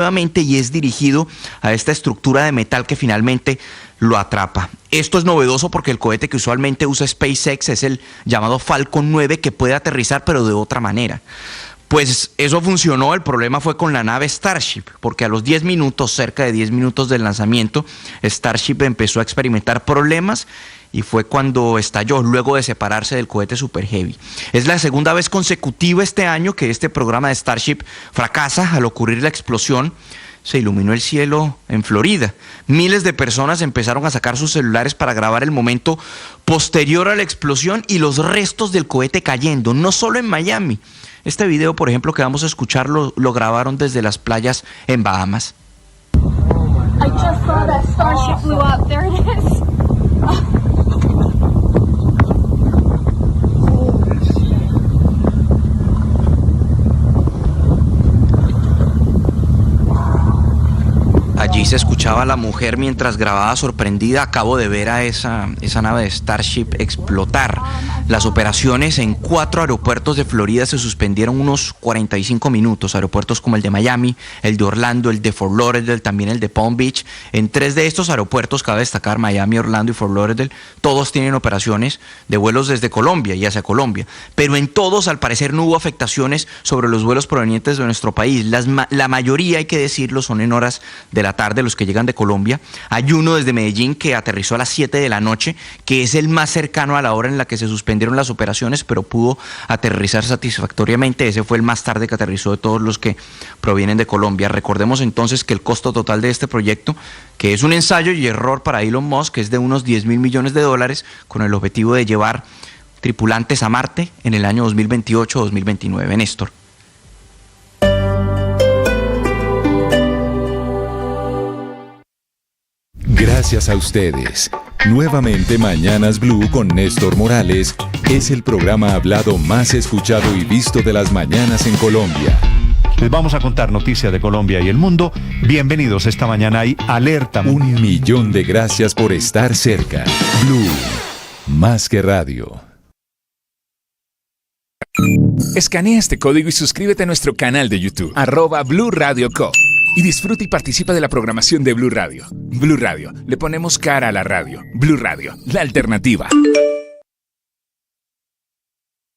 nuevamente y es dirigido a esta estructura de metal que finalmente lo atrapa. Esto es novedoso porque el cohete que usualmente usa SpaceX es el llamado Falcon 9, que puede aterrizar pero de otra manera. Pues eso funcionó, el problema fue con la nave Starship, porque a los 10 minutos, cerca de 10 minutos del lanzamiento, Starship empezó a experimentar problemas y fue cuando estalló, luego de separarse del cohete Super Heavy. Es la segunda vez consecutiva este año que este programa de Starship fracasa. Al ocurrir la explosión, se iluminó el cielo en Florida. Miles de personas empezaron a sacar sus celulares para grabar el momento posterior a la explosión y los restos del cohete cayendo, no solo en Miami. Este video, por ejemplo, que vamos a escuchar, lo grabaron desde las playas en Bahamas. I just saw that Starship blew up. There it is. Allí se escuchaba a la mujer mientras grababa sorprendida. Acabo de ver a esa nave de Starship explotar. Las operaciones en 4 aeropuertos de Florida se suspendieron unos 45 minutos. Aeropuertos como el de Miami, el de Orlando, el de Fort Lauderdale, también el de Palm Beach. En 3 de estos aeropuertos, cabe destacar Miami, Orlando y Fort Lauderdale, todos tienen operaciones de vuelos desde Colombia y hacia Colombia. Pero en todos, al parecer, no hubo afectaciones sobre los vuelos provenientes de nuestro país. La mayoría, hay que decirlo, son en horas de la tarde los que llegan de Colombia. Hay uno desde Medellín que aterrizó a las 7 de la noche, que es el más cercano a la hora en la que se suspendieron las operaciones, pero pudo aterrizar satisfactoriamente. Ese fue el más tarde que aterrizó de todos los que provienen de Colombia. Recordemos entonces que el costo total de este proyecto, que es un ensayo y error para Elon Musk, es de unos $10.000 millones, con el objetivo de llevar tripulantes a Marte en el año 2028-2029. Néstor. Gracias a ustedes. Nuevamente Mañanas Blue con Néstor Morales es el programa hablado más escuchado y visto de las mañanas en Colombia. Les vamos a contar noticias de Colombia y el mundo. Bienvenidos esta mañana y alerta. 1 millón de gracias por estar cerca. Blue, más que radio. Escanea este código y suscríbete a nuestro canal de YouTube, @Blue Radio Co. Y disfruta y participa de la programación de Blue Radio. Blue Radio, le ponemos cara a la radio. Blue Radio, la alternativa.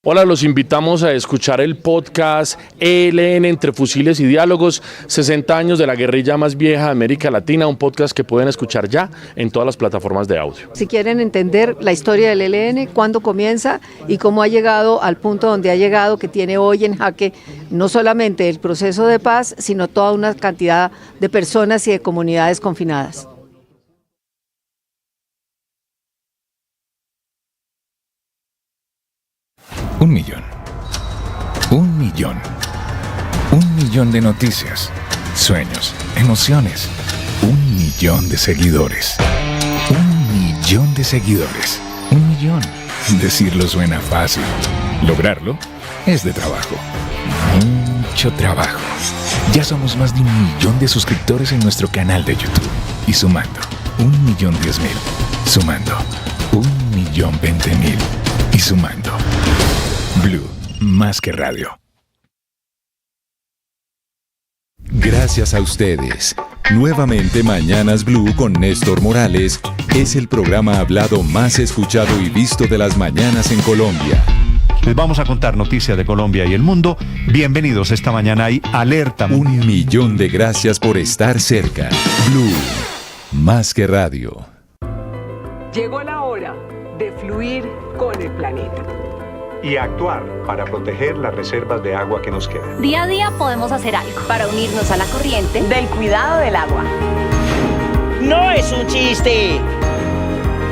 Hola, los invitamos a escuchar el podcast ELN Entre Fusiles y Diálogos, 60 años de la guerrilla más vieja de América Latina, un podcast que pueden escuchar ya en todas las plataformas de audio. Si quieren entender la historia del ELN, cuándo comienza y cómo ha llegado al punto donde ha llegado, que tiene hoy en jaque no solamente el proceso de paz, sino toda una cantidad de personas y de comunidades confinadas. Un millón. 1 millón. 1 millón de noticias, sueños, emociones. 1 millón de seguidores. 1 millón de seguidores. 1 millón. Decirlo suena fácil. Lograrlo es de trabajo. Mucho trabajo. Ya somos más de 1 millón de suscriptores en nuestro canal de YouTube. Y sumando, 1.010.000. Sumando, 1.020.000. Y sumando. Blue, más que radio. Gracias a ustedes. Nuevamente Mañanas Blue con Néstor Morales es el programa hablado más escuchado y visto de las mañanas en Colombia. Les vamos a contar noticias de Colombia y el mundo. Bienvenidos esta mañana y alerta. 1 millón de gracias por estar cerca. Blue, más que radio. Llegó la hora de fluir con el planeta. Y actuar para proteger las reservas de agua que nos quedan. Día a día podemos hacer algo para unirnos a la corriente Del cuidado del agua. No es un chiste.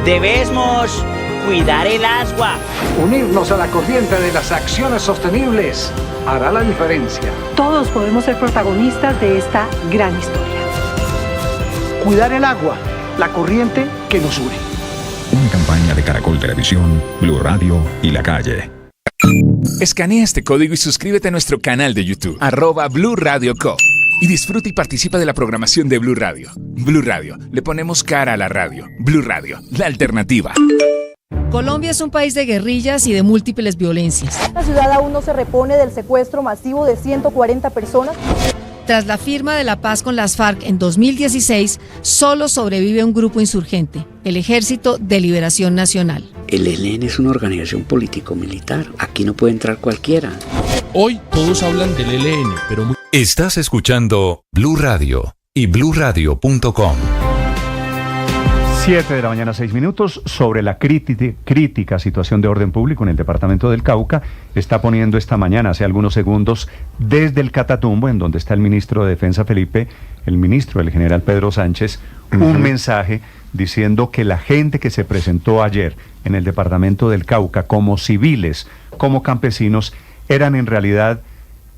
Debemos cuidar el agua. Unirnos a la corriente de las acciones sostenibles hará la diferencia. Todos podemos ser protagonistas de esta gran historia. Cuidar el agua, la corriente que nos une. Una campaña de Caracol Televisión, Blue Radio y La Calle. Escanea este código y suscríbete a nuestro canal de YouTube, @Blue Radio Co. Y disfruta y participa de la programación de Blue Radio. Blue Radio, le ponemos cara a la radio. Blue Radio, la alternativa. Colombia es un país de guerrillas y de múltiples violencias. La ciudad aún no se repone del secuestro masivo de 140 personas. Tras la firma de la paz con las FARC en 2016, solo sobrevive un grupo insurgente, el Ejército de Liberación Nacional. El ELN es una organización político-militar. Aquí no puede entrar cualquiera. Hoy todos hablan del ELN, pero... Estás escuchando Blue Radio y bluradio.com. 7 de la mañana, 6 minutos. Sobre la crítica situación de orden público en el departamento del Cauca, está poniendo esta mañana, hace algunos segundos, desde el Catatumbo, en donde está el ministro de Defensa Felipe, el general Pedro Sánchez, un mensaje diciendo que la gente que se presentó ayer en el departamento del Cauca como civiles, como campesinos, eran en realidad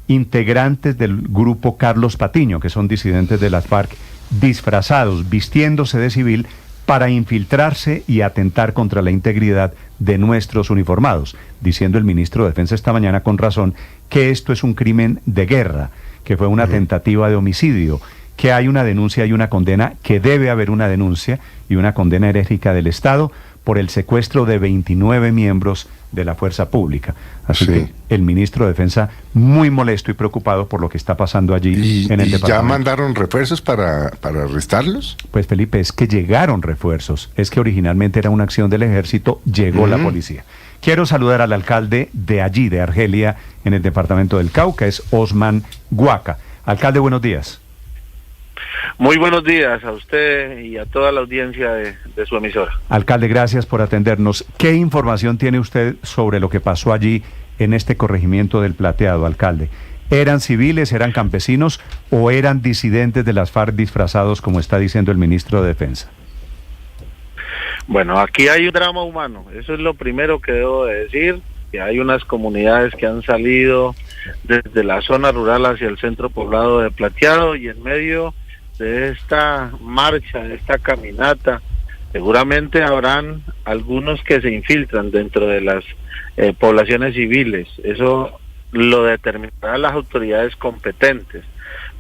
integrantes del grupo Carlos Patiño, que son disidentes de las FARC, disfrazados, vistiéndose de civil, para infiltrarse y atentar contra la integridad de nuestros uniformados, diciendo el ministro de Defensa esta mañana con razón que esto es un crimen de guerra, que fue una tentativa de homicidio, que hay una denuncia y una condena, que debe haber una denuncia y una condena enérgica del Estado por el secuestro de 29 miembros de la fuerza pública. Así que el ministro de Defensa muy molesto y preocupado por lo que está pasando allí en el departamento. ¿Ya mandaron refuerzos para arrestarlos? Pues Felipe, es que llegaron refuerzos. Es que originalmente era una acción del ejército, llegó la policía. Quiero saludar al alcalde de allí, de Argelia, en el departamento del Cauca, es Osman Guaca. Alcalde, buenos días. Muy buenos días a usted y a toda la audiencia de su emisora. Alcalde, gracias por atendernos. ¿Qué información tiene usted sobre lo que pasó allí en este corregimiento del Plateado, alcalde? ¿Eran civiles, eran campesinos o eran disidentes de las FARC disfrazados, como está diciendo el ministro de Defensa? Bueno, aquí hay un drama humano, eso es lo primero que debo de decir, que hay unas comunidades que han salido desde la zona rural hacia el centro poblado de Plateado, y en medio de esta marcha, de esta caminata, seguramente habrán algunos que se infiltran dentro de las poblaciones civiles. Eso lo determinarán las autoridades competentes,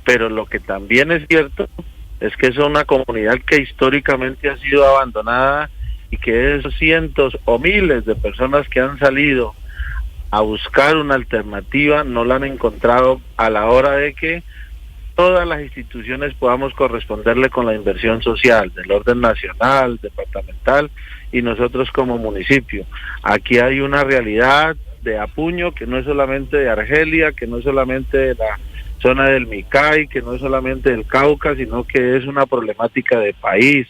pero lo que también es cierto es que es una comunidad que históricamente ha sido abandonada y que esos cientos o miles de personas que han salido a buscar una alternativa no la han encontrado a la hora de que todas las instituciones podamos corresponderle con la inversión social del orden nacional, departamental y nosotros como municipio. Aquí hay una realidad de Apuño que no es solamente de Argelia, que no es solamente de la zona del Micay, que no es solamente del Cauca, sino que es una problemática de país,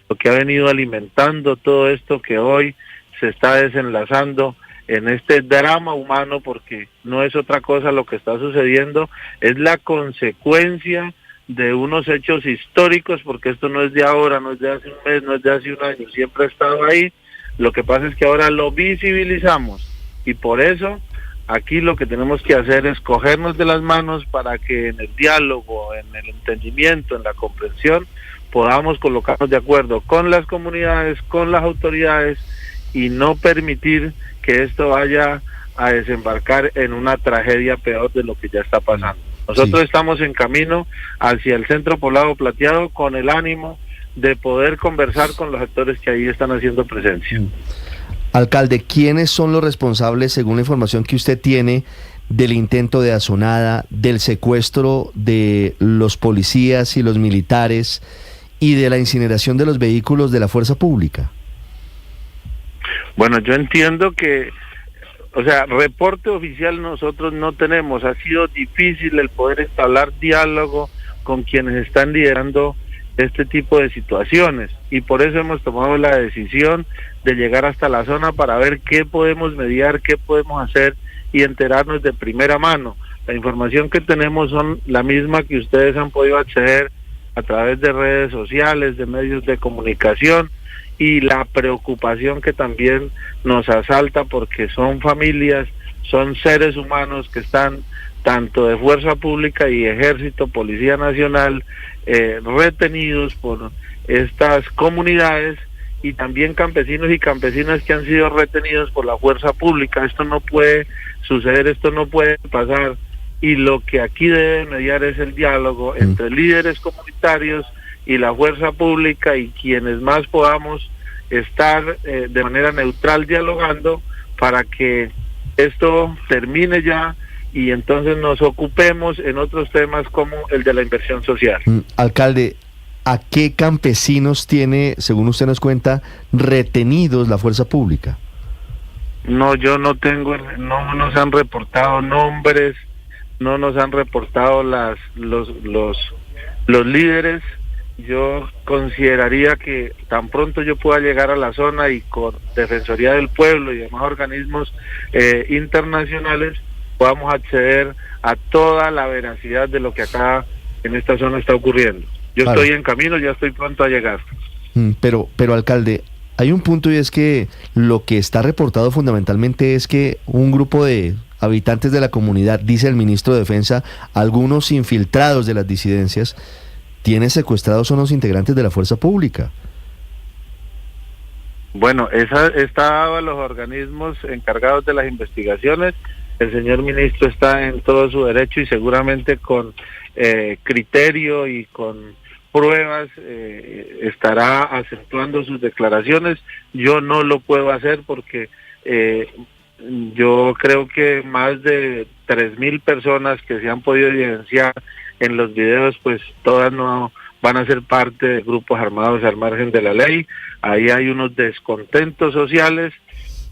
lo que ha venido alimentando todo esto que hoy se está desenlazando en este drama humano, porque no es otra cosa lo que está sucediendo, es la consecuencia de unos hechos históricos, porque esto no es de ahora, no es de hace un mes, no es de hace un año, siempre ha estado ahí. Lo que pasa es que ahora lo visibilizamos, y por eso aquí lo que tenemos que hacer es cogernos de las manos para que en el diálogo, en el entendimiento, en la comprensión, podamos colocarnos de acuerdo con las comunidades, con las autoridades, y no permitir que esto vaya a desembarcar en una tragedia peor de lo que ya está pasando. Nosotros estamos en camino hacia el centro poblado Plateado con el ánimo de poder conversar con los actores que ahí están haciendo presencia. Alcalde, ¿quiénes son los responsables, según la información que usted tiene, del intento de asonada, del secuestro de los policías y los militares y de la incineración de los vehículos de la fuerza pública? Bueno, yo entiendo que, reporte oficial nosotros no tenemos. Ha sido difícil el poder establecer diálogo con quienes están liderando este tipo de situaciones, y por eso hemos tomado la decisión de llegar hasta la zona para ver qué podemos mediar, qué podemos hacer y enterarnos de primera mano. La información que tenemos son la misma que ustedes han podido acceder a través de redes sociales, de medios de comunicación, y la preocupación que también nos asalta porque son familias, son seres humanos que están tanto de fuerza pública y ejército, Policía Nacional, retenidos por estas comunidades, y también campesinos y campesinas que han sido retenidos por la fuerza pública. Esto no puede suceder, esto no puede pasar, y lo que aquí debe mediar es el diálogo entre líderes comunitarios y la fuerza pública, y quienes más podamos estar de manera neutral dialogando para que esto termine ya y entonces nos ocupemos en otros temas como el de la inversión social. Alcalde, ¿a qué campesinos tiene, según usted nos cuenta, retenidos la fuerza pública? No, yo no tengo, no nos han reportado nombres, no nos han reportado los líderes. Yo consideraría que tan pronto yo pueda llegar a la zona y con Defensoría del Pueblo y demás organismos internacionales podamos acceder a toda la veracidad de lo que acá en esta zona está ocurriendo. Yo estoy en camino, ya estoy pronto a llegar. Pero alcalde, hay un punto y es que lo que está reportado fundamentalmente es que un grupo de habitantes de la comunidad, dice el ministro de Defensa, algunos infiltrados de las disidencias, tiene secuestrados a unos integrantes de la fuerza pública. Bueno, esa está dado a los organismos encargados de las investigaciones. El señor ministro está en todo su derecho y seguramente con criterio y con pruebas estará acentuando sus declaraciones. Yo no lo puedo hacer porque yo creo que más de 3,000 personas que se han podido evidenciar en los videos, pues todas no van a ser parte de grupos armados al margen de la ley. Ahí hay unos descontentos sociales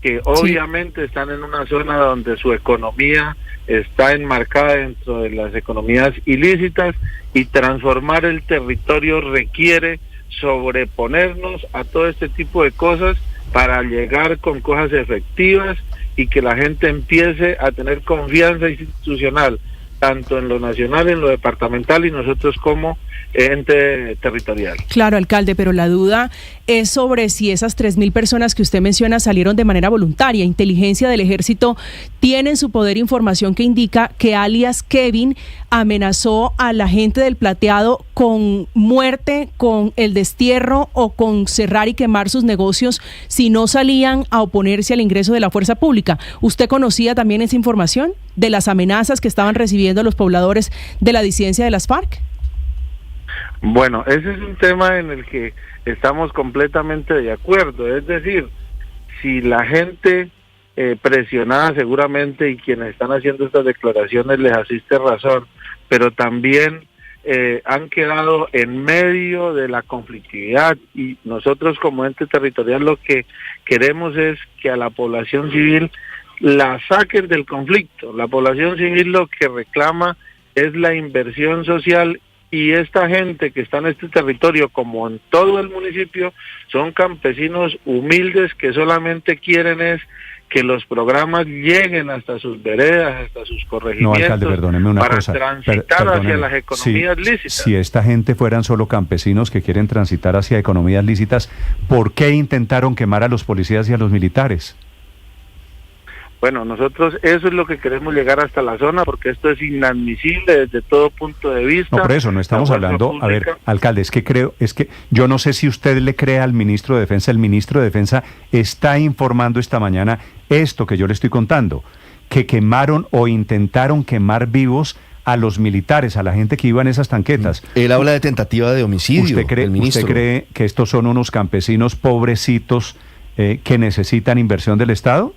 que obviamente están en una zona donde su economía está enmarcada dentro de las economías ilícitas, y transformar el territorio requiere sobreponernos a todo este tipo de cosas para llegar con cosas efectivas y que la gente empiece a tener confianza institucional, tanto en lo nacional, en lo departamental y nosotros como ente territorial. Claro, alcalde, pero la duda es sobre si esas 3,000 personas que usted menciona salieron de manera voluntaria. Inteligencia del Ejército tiene en su poder información que indica que alias Kevin amenazó a la gente del Plateado con muerte, con el destierro o con cerrar y quemar sus negocios si no salían a oponerse al ingreso de la fuerza pública. ¿Usted conocía también esa información de las amenazas que estaban recibiendo los pobladores de la disidencia de las FARC? Bueno, ese es un tema en el que estamos completamente de acuerdo. Es decir, si la gente presionada seguramente, y quienes están haciendo estas declaraciones les asiste razón, pero también han quedado en medio de la conflictividad, y nosotros como ente territorial lo que queremos es que a la población civil la saquen del conflicto. La población civil lo que reclama es la inversión social, y esta gente que está en este territorio, como en todo el municipio, son campesinos humildes que solamente quieren es que los programas lleguen hasta sus veredas, hasta sus corregimientos, no, alcalde, perdóneme una para cosa. transitar hacia las economías lícitas. Si esta gente fueran solo campesinos que quieren transitar hacia economías lícitas, ¿por qué intentaron quemar a los policías y a los militares? Bueno, nosotros eso es lo que queremos llegar hasta la zona, porque esto es inadmisible desde todo punto de vista. No, por eso no estamos hablando, a ver, alcalde, es que yo no sé si usted le cree al ministro de Defensa. El ministro de Defensa está informando esta mañana esto que yo le estoy contando, que quemaron o intentaron quemar vivos a los militares, a la gente que iba en esas tanquetas. Él habla de tentativa de homicidio. ¿Usted cree que estos son unos campesinos pobrecitos que necesitan inversión del Estado?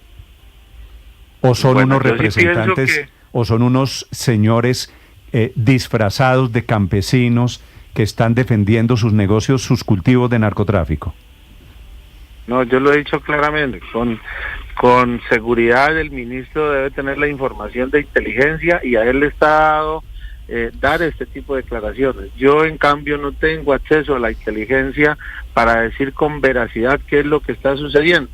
¿O son unos representantes, o son unos señores disfrazados de campesinos que están defendiendo sus negocios, sus cultivos de narcotráfico? No, yo lo he dicho claramente, con seguridad el ministro debe tener la información de inteligencia, y a él le está dado dar este tipo de declaraciones. Yo, en cambio, no tengo acceso a la inteligencia para decir con veracidad qué es lo que está sucediendo.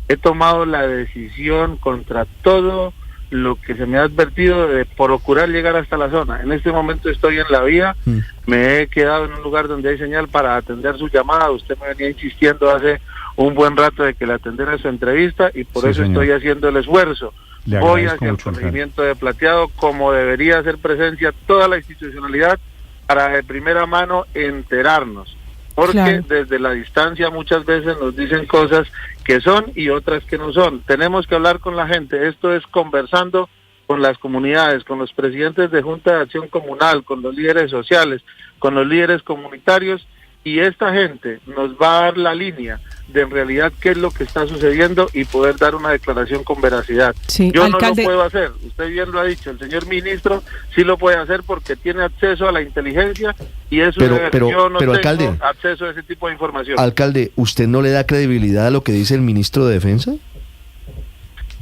He tomado la decisión contra todo lo que se me ha advertido de procurar llegar hasta la zona. En este momento estoy en la vía, me he quedado en un lugar donde hay señal para atender su llamada. Usted me venía insistiendo hace un buen rato de que le atendiera su entrevista, y por eso señor, estoy haciendo el esfuerzo. Voy hacia el corregimiento de Plateado, como debería hacer presencia toda la institucionalidad, para de primera mano enterarnos. Porque desde la distancia muchas veces nos dicen cosas que son y otras que no son. Tenemos que hablar con la gente. Esto es conversando con las comunidades, con los presidentes de Junta de Acción Comunal, con los líderes sociales, con los líderes comunitarios, y esta gente nos va a dar la línea de en realidad qué es lo que está sucediendo y poder dar una declaración con veracidad. Sí, yo alcalde, no lo puedo hacer, usted bien lo ha dicho, el señor ministro sí lo puede hacer porque tiene acceso a la inteligencia y eso yo no tengo alcalde, acceso a ese tipo de información. Alcalde, ¿usted no le da credibilidad a lo que dice el ministro de Defensa?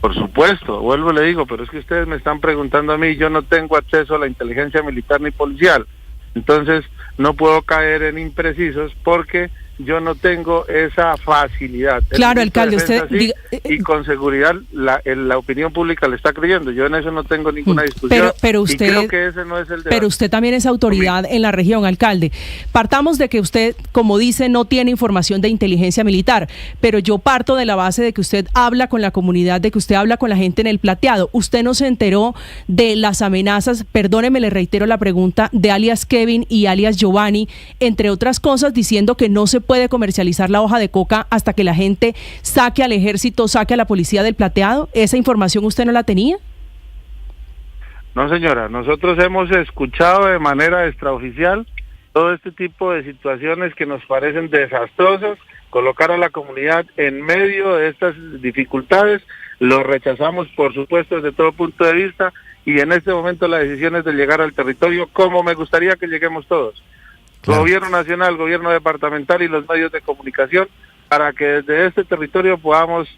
Por supuesto, vuelvo y le digo, pero es que ustedes me están preguntando a mí, yo no tengo acceso a la inteligencia militar ni policial, entonces no puedo caer en imprecisos porque yo no tengo esa facilidad. Claro, alcalde, usted sí, y con seguridad la opinión pública le está creyendo. Yo en eso no tengo ninguna discusión. Pero usted, y creo que ese no es el debate. Pero usted también es autoridad en la región, alcalde. Partamos de que usted, como dice, no tiene información de inteligencia militar, pero yo parto de la base de que usted habla con la comunidad, de que usted habla con la gente en el Plateado. ¿Usted no se enteró de las amenazas, perdóneme, le reitero la pregunta, de alias Kevin y alias Giovanni, entre otras cosas, diciendo que no se puede comercializar la hoja de coca hasta que la gente saque al ejército, saque a la policía del Plateado? ¿Esa información usted no la tenía? No, señora, nosotros hemos escuchado de manera extraoficial todo este tipo de situaciones que nos parecen desastrosas, colocar a la comunidad en medio de estas dificultades, lo rechazamos por supuesto desde todo punto de vista y en este momento la decisión es de llegar al territorio como me gustaría que lleguemos todos. Claro. Gobierno nacional, gobierno departamental y los medios de comunicación para que desde este territorio podamos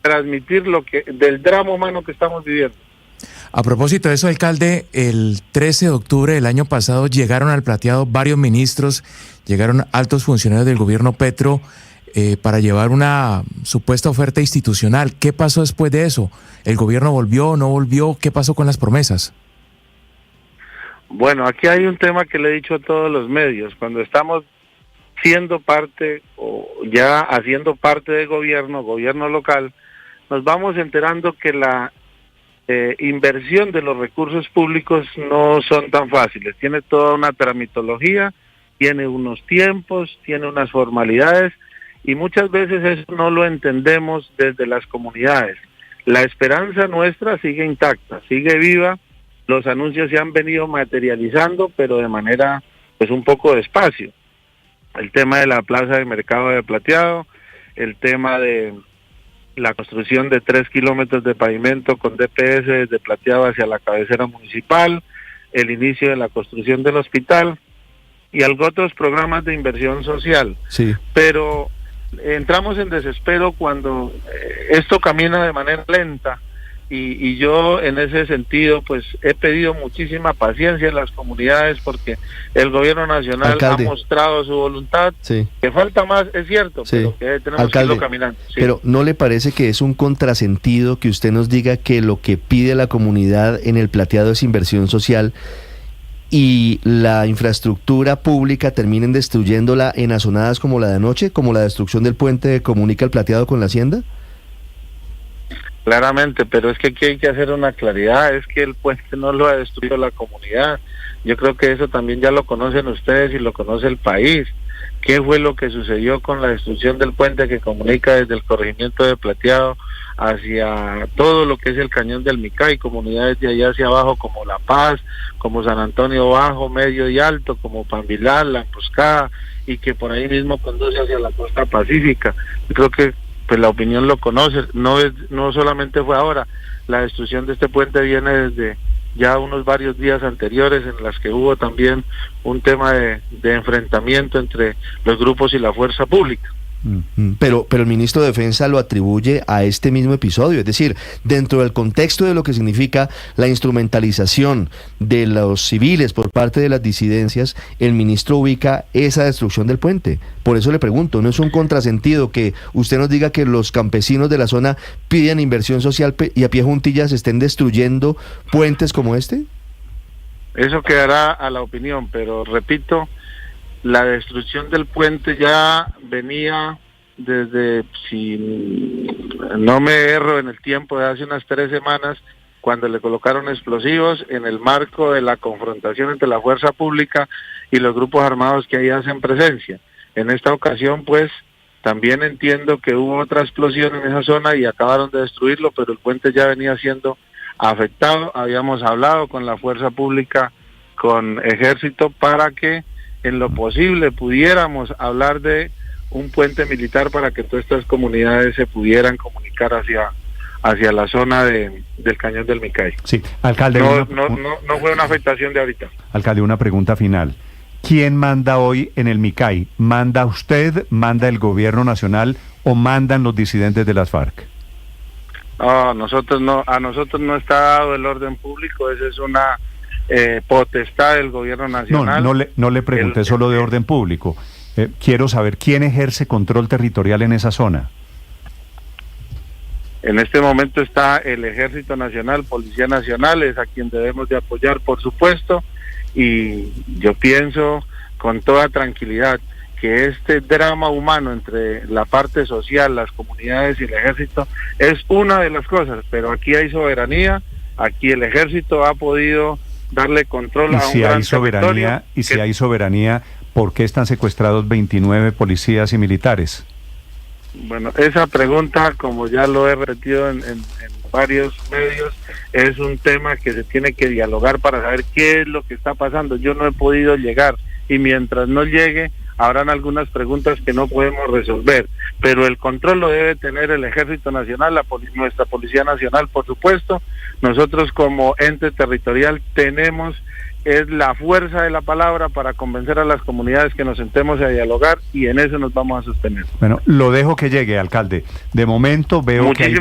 transmitir lo que del drama humano que estamos viviendo. A propósito de eso, alcalde, el 13 de octubre del año pasado llegaron al Plateado varios ministros, llegaron altos funcionarios del gobierno Petro para llevar una supuesta oferta institucional. ¿Qué pasó después de eso? ¿El gobierno volvió, no volvió? ¿Qué pasó con las promesas? Bueno, aquí hay un tema que le he dicho a todos los medios. Cuando estamos siendo parte o ya haciendo parte del gobierno local, nos vamos enterando que la inversión de los recursos públicos no son tan fáciles. Tiene toda una tramitología, tiene unos tiempos, tiene unas formalidades y muchas veces eso no lo entendemos desde las comunidades. La esperanza nuestra sigue intacta, sigue viva. Los anuncios se han venido materializando, pero de manera pues un poco despacio. El tema de la plaza de mercado de Plateado, el tema de la construcción de 3 kilómetros de pavimento con DPS desde Plateado hacia la cabecera municipal, el inicio de la construcción del hospital y otros programas de inversión social. Sí. Pero entramos en desespero cuando esto camina de manera lenta. Y yo en ese sentido pues he pedido muchísima paciencia en las comunidades porque el gobierno nacional alcalde, ha mostrado su voluntad, sí, que falta más, es cierto, sí, pero que tenemos alcalde, que irlo caminando. Sí. Pero ¿no le parece que es un contrasentido que usted nos diga que lo que pide la comunidad en el Plateado es inversión social y la infraestructura pública terminen destruyéndola en azonadas como la de anoche, como la destrucción del puente que comunica el Plateado con la Hacienda? Claramente, pero es que aquí hay que hacer una claridad, es que el puente no lo ha destruido la comunidad. Yo creo que eso también ya lo conocen ustedes y lo conoce el país. ¿Qué fue lo que sucedió con la destrucción del puente que comunica desde el corregimiento de Plateado hacia todo lo que es el cañón del Micay, comunidades de allá hacia abajo como La Paz, como San Antonio Bajo, Medio y Alto, como Pambilal, La Emboscada, y que por ahí mismo conduce hacia la costa pacífica? Yo creo que pues la opinión lo conoce, no solamente fue ahora, la destrucción de este puente viene desde ya unos varios días anteriores en las que hubo también un tema de enfrentamiento entre los grupos y la fuerza pública. Pero el ministro de Defensa lo atribuye a este mismo episodio, es decir, dentro del contexto de lo que significa la instrumentalización de los civiles por parte de las disidencias, el ministro ubica esa destrucción del puente. Por eso le pregunto, ¿no es un contrasentido que usted nos diga que los campesinos de la zona piden inversión social y a pie juntillas estén destruyendo puentes como este? Eso quedará a la opinión, pero repito, la destrucción del puente ya venía desde, si no me erro en el tiempo, de hace unas 3 semanas, cuando le colocaron explosivos en el marco de la confrontación entre la fuerza pública y los grupos armados que ahí hacen presencia. En esta ocasión, pues, también entiendo que hubo otra explosión en esa zona y acabaron de destruirlo, pero el puente ya venía siendo afectado. Habíamos hablado con la fuerza pública, con Ejército, para que en lo posible pudiéramos hablar de un puente militar para que todas estas comunidades se pudieran comunicar hacia la zona del Cañón del Micay. Sí, alcalde. No fue una afectación de ahorita. Alcalde, una pregunta final. ¿Quién manda hoy en el Micay? ¿Manda usted, manda el gobierno nacional o mandan los disidentes de las FARC? No, a nosotros no está dado el orden público, esa es una potestad del gobierno nacional. No le pregunté solo de orden público. Quiero saber quién ejerce control territorial en esa zona. En este momento está el Ejército Nacional, Policía Nacional, es a quien debemos de apoyar, por supuesto, y yo pienso con toda tranquilidad que este drama humano entre la parte social, las comunidades y el ejército es una de las cosas, pero aquí hay soberanía, aquí el ejército ha podido darle control a un gran territorio. Y si hay soberanía, ¿por qué están secuestrados 29 policías y militares? Bueno, esa pregunta, como ya lo he repetido en varios medios, es un tema que se tiene que dialogar para saber qué es lo que está pasando. Yo no he podido llegar y mientras no llegue habrán algunas preguntas que no podemos resolver, pero el control lo debe tener el Ejército Nacional, nuestra Policía Nacional, por supuesto. Nosotros como ente territorial es la fuerza de la palabra para convencer a las comunidades que nos sentemos a dialogar y en eso nos vamos a sostener. Bueno, lo dejo que llegue, alcalde. De momento veo que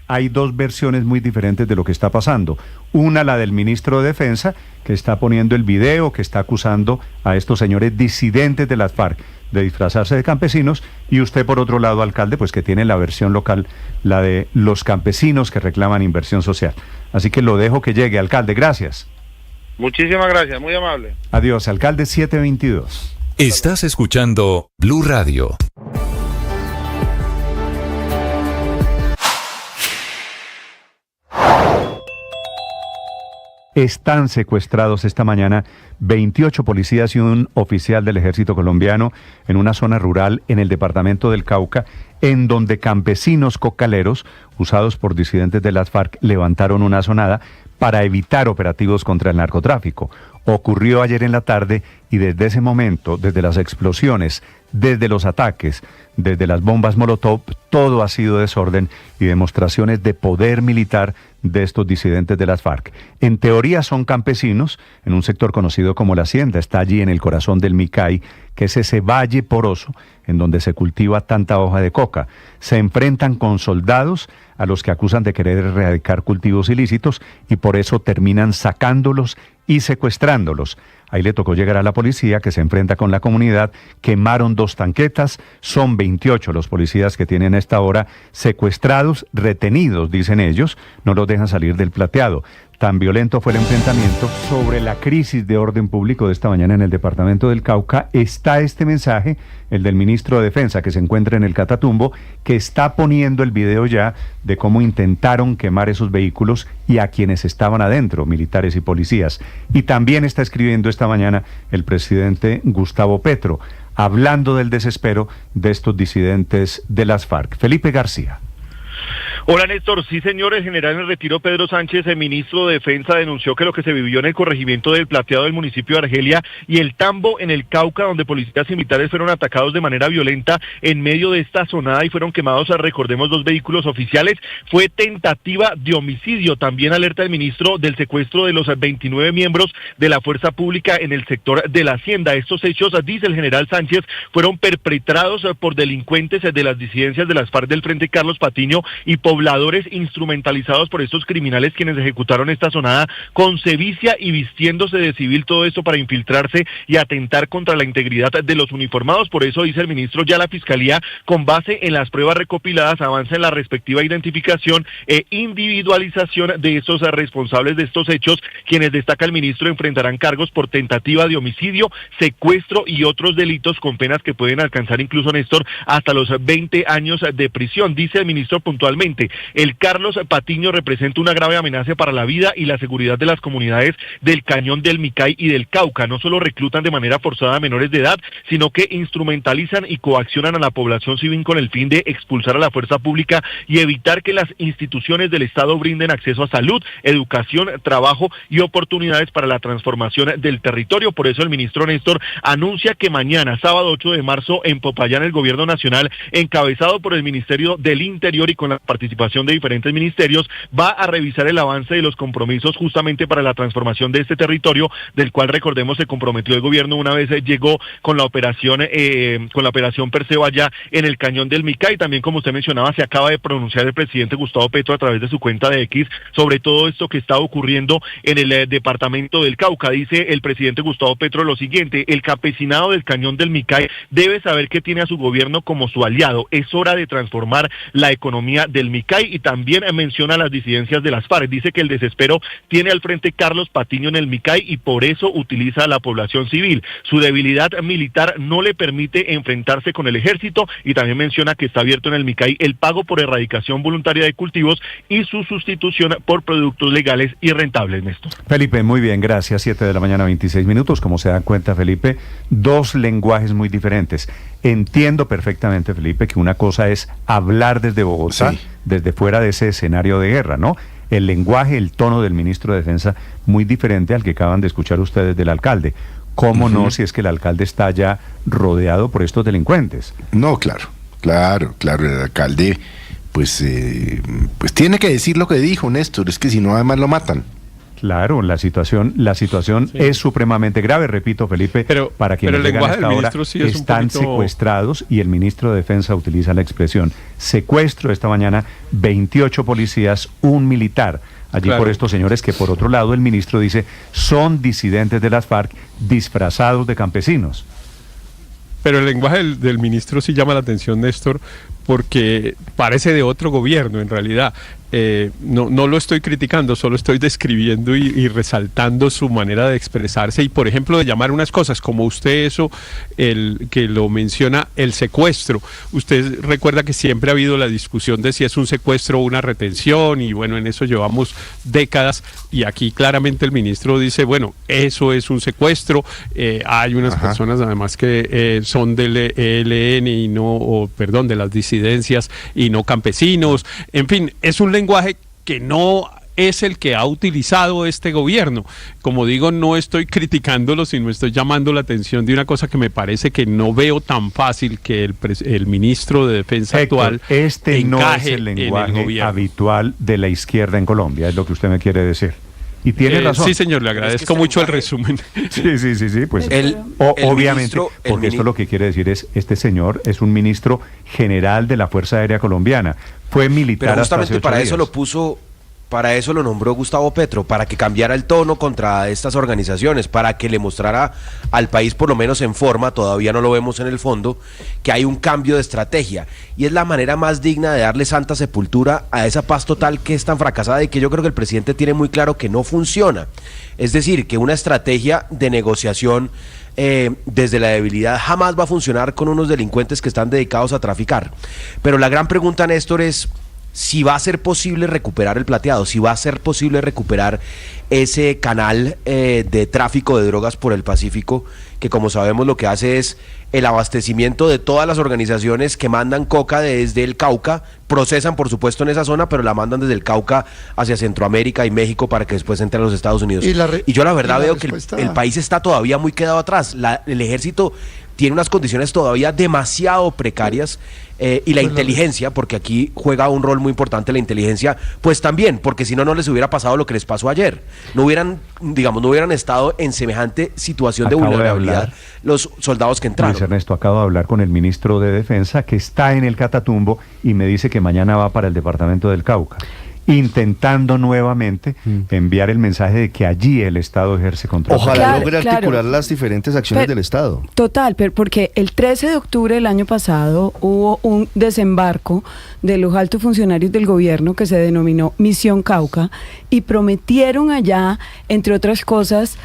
hay dos versiones muy diferentes de lo que está pasando. Una, la del ministro de Defensa, que está poniendo el video, que está acusando a estos señores disidentes de las FARC de disfrazarse de campesinos, y usted por otro lado, alcalde, pues que tiene la versión local, la de los campesinos que reclaman inversión social. Así que lo dejo que llegue, alcalde. Gracias. Muchísimas gracias, muy amable. Adiós, alcalde 722. Estás escuchando Blue Radio. Están secuestrados esta mañana 28 policías y un oficial del Ejército colombiano en una zona rural en el departamento del Cauca, en donde campesinos cocaleros, usados por disidentes de las FARC, levantaron una asonada para evitar operativos contra el narcotráfico. Ocurrió ayer en la tarde y desde ese momento, desde las explosiones, desde los ataques, desde las bombas Molotov, todo ha sido desorden y demostraciones de poder militar de estos disidentes de las FARC. En teoría son campesinos, en un sector conocido como La Hacienda, está allí en el corazón del Micay, que es ese valle poroso en donde se cultiva tanta hoja de coca. Se enfrentan con soldados a los que acusan de querer erradicar cultivos ilícitos y por eso terminan sacándolos y secuestrándolos. Ahí le tocó llegar a la policía, que se enfrenta con la comunidad, quemaron 2 tanquetas, son 28 los policías que tienen a esta hora secuestrados, retenidos, dicen ellos, no los dejan salir del plateado. Tan violento fue el enfrentamiento. Sobre la crisis de orden público de esta mañana en el departamento del Cauca está este mensaje, el del ministro de Defensa, que se encuentra en el Catatumbo, que está poniendo el video ya de cómo intentaron quemar esos vehículos y a quienes estaban adentro, militares y policías. Y también está escribiendo esta mañana el presidente Gustavo Petro, hablando del desespero de estos disidentes de las FARC. Felipe García. Hola Néstor, sí señor, el general en retiro Pedro Sánchez, el ministro de Defensa, denunció que lo que se vivió en el corregimiento del Plateado del municipio de Argelia y el Tambo en el Cauca, donde policías y militares fueron atacados de manera violenta en medio de esta zonada y fueron quemados, recordemos, 2 vehículos oficiales, fue tentativa de homicidio. También alerta el ministro del secuestro de los 29 miembros de la fuerza pública en el sector de la Hacienda. Estos hechos, dice el general Sánchez, fueron perpetrados por delincuentes de las disidencias de las FARC del Frente Carlos Patiño y pobladores instrumentalizados por estos criminales quienes ejecutaron esta zonada con sevicia y vistiéndose de civil, todo esto para infiltrarse y atentar contra la integridad de los uniformados. Por eso, dice el ministro, ya la Fiscalía, con base en las pruebas recopiladas, avanza en la respectiva identificación e individualización de estos responsables de estos hechos, quienes, destaca el ministro, enfrentarán cargos por tentativa de homicidio, secuestro y otros delitos con penas que pueden alcanzar incluso, Néstor, hasta los 20 años de prisión. Dice el ministro puntualmente, siguiente: el Carlos Patiño representa una grave amenaza para la vida y la seguridad de las comunidades del Cañón del Micay y del Cauca. No solo reclutan de manera forzada a menores de edad, sino que instrumentalizan y coaccionan a la población civil con el fin de expulsar a la fuerza pública y evitar que las instituciones del Estado brinden acceso a salud, educación, trabajo y oportunidades para la transformación del territorio. Por eso el ministro Néstor anuncia que mañana, sábado 8 de marzo, en Popayán, el gobierno nacional, encabezado por el Ministerio del Interior y con la participación de diferentes ministerios, va a revisar el avance de los compromisos justamente para la transformación de este territorio, del cual, recordemos, se comprometió el gobierno una vez llegó con la operación Perseo allá en el Cañón del Micay. También, como usted mencionaba, se acaba de pronunciar el presidente Gustavo Petro a través de su cuenta de X sobre todo esto que está ocurriendo en el departamento del Cauca. Dice el presidente Gustavo Petro lo siguiente: el campesinado del Cañón del Micay debe saber que tiene a su gobierno como su aliado. Es hora de transformar la economía del Micay. Y también menciona las disidencias de las FARC. Dice que el desespero tiene al frente Carlos Patiño en el Micay y por eso utiliza a la población civil. Su debilidad militar no le permite enfrentarse con el ejército, y también menciona que está abierto en el Micay el pago por erradicación voluntaria de cultivos y su sustitución por productos legales y rentables, Néstor. Felipe, muy bien, gracias. 7 de la mañana, 26 minutos. Como se dan cuenta, Felipe, dos lenguajes muy diferentes. Entiendo perfectamente, Felipe, que una cosa es hablar desde Bogotá, sí, desde fuera de ese escenario de guerra, ¿no? El lenguaje, el tono del ministro de Defensa muy diferente al que acaban de escuchar ustedes del alcalde. ¿Cómo no, si es que el alcalde está ya rodeado por estos delincuentes? No, claro, el alcalde pues tiene que decir lo que dijo, Néstor, es que si no además lo matan. Claro, la situación sí es supremamente grave, repito, Felipe, para quienes llegan hasta ahora sí están secuestrados, y el ministro de Defensa utiliza la expresión secuestro esta mañana, 28 policías, un militar, allí por estos señores que, por otro lado, el ministro dice son disidentes de las FARC disfrazados de campesinos. Pero el lenguaje del ministro sí llama la atención, Néstor, porque parece de otro gobierno en realidad. No lo estoy criticando, solo estoy describiendo y resaltando su manera de expresarse y, por ejemplo, de llamar unas cosas, como usted que lo menciona, el secuestro. Usted recuerda que siempre ha habido la discusión de si es un secuestro o una retención, y bueno, en eso llevamos décadas, y aquí claramente el ministro dice, bueno, eso es un secuestro. Hay unas personas además que son del ELN y de las disidencias y no campesinos. En fin, es un lenguaje que no es el que ha utilizado este gobierno. Como digo, no estoy criticándolo, sino estoy llamando la atención de una cosa que me parece que no veo tan fácil que el ministro de Defensa actual este no es el lenguaje habitual de la izquierda en Colombia, es lo que usted me quiere decir. Y tiene razón. Sí, señor, le agradezco mucho el resumen. Sí, pues obviamente, porque esto lo que quiere decir es, este señor es un ministro general de la Fuerza Aérea Colombiana, fue militar. Pero justamente para eso lo nombró Gustavo Petro, para que cambiara el tono contra estas organizaciones, para que le mostrara al país, por lo menos en forma, todavía no lo vemos en el fondo, que hay un cambio de estrategia, y es la manera más digna de darle santa sepultura a esa paz total que es tan fracasada y que yo creo que el presidente tiene muy claro que no funciona. Es decir, que una estrategia de negociación desde la debilidad jamás va a funcionar con unos delincuentes que están dedicados a traficar. Pero la gran pregunta, Néstor, es si va a ser posible recuperar el plateado, si va a ser posible recuperar ese canal de tráfico de drogas por el Pacífico, que como sabemos lo que hace es el abastecimiento de todas las organizaciones que mandan coca desde el Cauca, procesan por supuesto en esa zona, pero la mandan desde el Cauca hacia Centroamérica y México para que después entre a los Estados Unidos. Y yo la verdad veo que el país está todavía muy quedado atrás. El ejército tiene unas condiciones todavía demasiado precarias, y la inteligencia, porque aquí juega un rol muy importante la inteligencia, pues también, porque si no, no les hubiera pasado lo que les pasó ayer. No hubieran estado en semejante situación de vulnerabilidad los soldados que entraron. Luis Ernesto, acabo de hablar con el ministro de Defensa, que está en el Catatumbo, y me dice que mañana va para el departamento del Cauca, intentando nuevamente enviar el mensaje de que allí el Estado ejerce control. Ojalá logre articular las diferentes acciones del Estado. Total, porque el 13 de octubre del año pasado hubo un desembarco de los altos funcionarios del gobierno que se denominó Misión Cauca, y prometieron allá, entre otras cosas,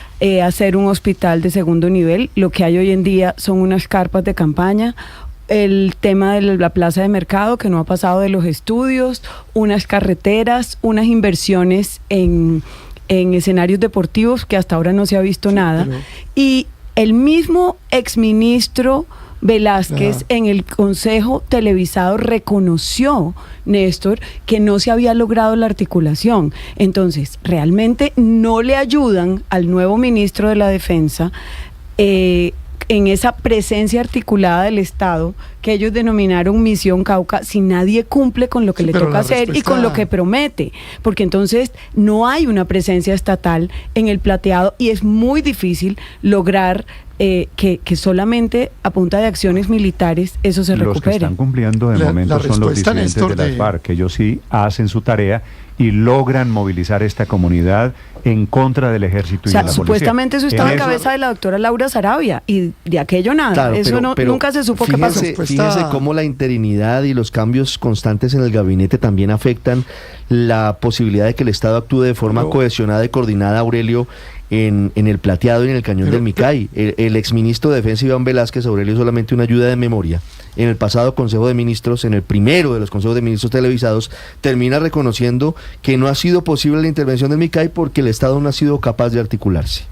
hacer un hospital de segundo nivel. Lo que hay hoy en día son unas carpas de campaña, el tema de la plaza de mercado que no ha pasado de los estudios, unas carreteras, unas inversiones en escenarios deportivos que hasta ahora no se ha visto nada. Y el mismo exministro Velázquez en el consejo televisado reconoció, Néstor, que no se había logrado la articulación. Entonces, realmente no le ayudan al nuevo ministro de la Defensa en esa presencia articulada del Estado que ellos denominaron Misión Cauca, si nadie cumple con lo que le toca hacer y con lo que promete, porque entonces no hay una presencia estatal en el plateado y es muy difícil lograr que solamente a punta de acciones militares eso se recupere. Los que están cumpliendo de momento son los disidentes de las FARC, que ellos sí hacen su tarea y logran movilizar esta comunidad en contra del ejército y de la policía. Supuestamente eso estaba en cabeza de la doctora Laura Sarabia y de aquello nada. Claro, eso nunca se supo qué pasó. Fíjese cómo la interinidad y los cambios constantes en el gabinete también afectan la posibilidad de que el Estado actúe de forma cohesionada y coordinada, Aurelio, en el plateado y en el cañón del Micay. El exministro de Defensa Iván Velázquez, Aurelio, solamente una ayuda de memoria. En el pasado Consejo de Ministros, en el primero de los Consejos de Ministros televisados, termina reconociendo que no ha sido posible la intervención del Micay porque el Estado no ha sido capaz de articularse.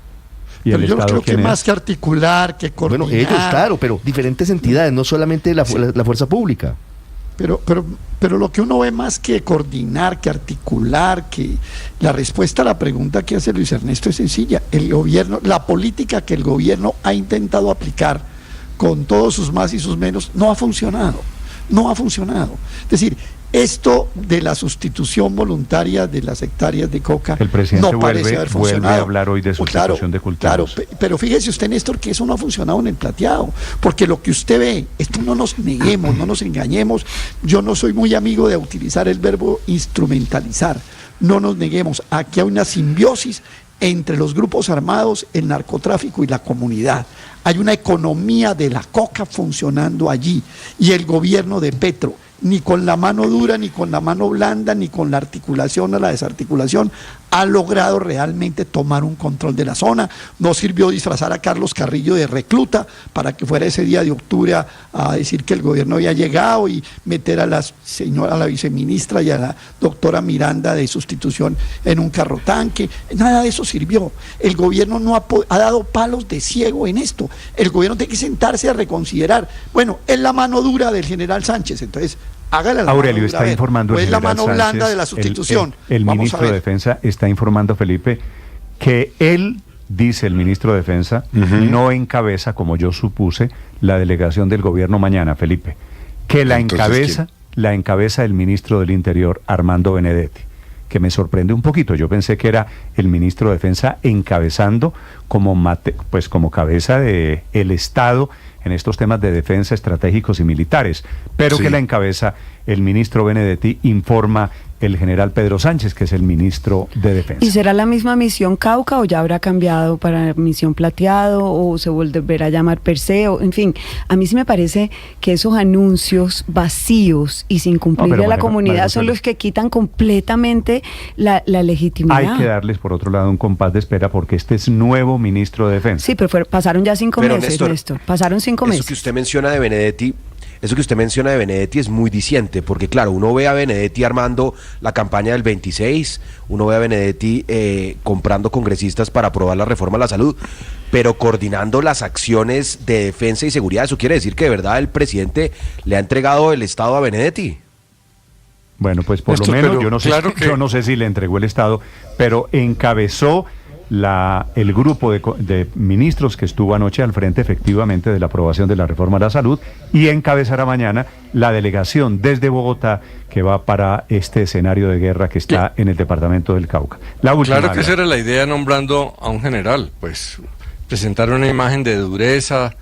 Pero yo creo que más que articular, que coordinar. Bueno, ellos, claro, pero diferentes entidades, no solamente la fuerza pública. Pero lo que uno ve más que coordinar, que articular, que la respuesta a la pregunta que hace Luis Ernesto es sencilla. El gobierno, la política que el gobierno ha intentado aplicar con todos sus más y sus menos, no ha funcionado. Es decir, esto de la sustitución voluntaria de las hectáreas de coca el presidente no parece haber funcionado. Vuelve a hablar hoy de sustitución de cultivos. Claro, pero fíjese usted, Néstor, que eso no ha funcionado en el plateado, porque lo que usted ve, esto no nos neguemos, no nos engañemos, yo no soy muy amigo de utilizar el verbo instrumentalizar, no nos neguemos, aquí hay una simbiosis entre los grupos armados, el narcotráfico y la comunidad. Hay una economía de la coca funcionando allí y el gobierno de Petro, ni con la mano dura, ni con la mano blanda, ni con la articulación o la desarticulación, ha logrado realmente tomar un control de la zona. No sirvió disfrazar a Carlos Carrillo de recluta para que fuera ese día de octubre a decir que el gobierno había llegado y meter a la viceministra y a la doctora Miranda de sustitución en un carro tanque. Nada de eso sirvió. El gobierno no ha dado palos de ciego en esto. El gobierno tiene que sentarse a reconsiderar. Bueno, es la mano dura del general Sánchez, entonces hágale la Aurelio mano está informando el general la mano Sánchez, blanda de la sustitución. El ministro de Defensa está informando, Felipe, que él, dice el ministro de Defensa, no encabeza, como yo supuse, la delegación del gobierno mañana, Felipe, que la encabeza el ministro del Interior, Armando Benedetti, que me sorprende un poquito. Yo pensé que era el ministro de Defensa encabezando como cabeza de el Estado en estos temas de defensa estratégicos y militares, pero que la encabeza el ministro Benedetti, informa el general Pedro Sánchez, que es el ministro de Defensa. ¿Y será la misma Misión Cauca o ya habrá cambiado para Misión Plateado o se volverá a llamar Perseo? En fin, a mí sí me parece que esos anuncios vacíos y sin cumplirle a la comunidad son los que quitan completamente la legitimidad. Hay que darles, por otro lado, un compás de espera porque este es nuevo ministro de Defensa. Sí, pero pasaron ya 5 meses, Néstor. Pasaron 5 meses. Eso que usted menciona de Benedetti es muy diciente, porque claro, uno ve a Benedetti armando la campaña del 26, uno ve a Benedetti comprando congresistas para aprobar la reforma a la salud, pero coordinando las acciones de defensa y seguridad. Eso quiere decir que de verdad el presidente le ha entregado el Estado a Benedetti. Bueno, pues por lo menos, yo no sé si le entregó el Estado, pero encabezó el grupo de ministros que estuvo anoche al frente efectivamente de la aprobación de la reforma a la salud y encabezará mañana la delegación desde Bogotá que va para este escenario de guerra que está en el departamento del Cauca. Claro que esa era la idea, nombrando a un general, pues presentar una imagen de dureza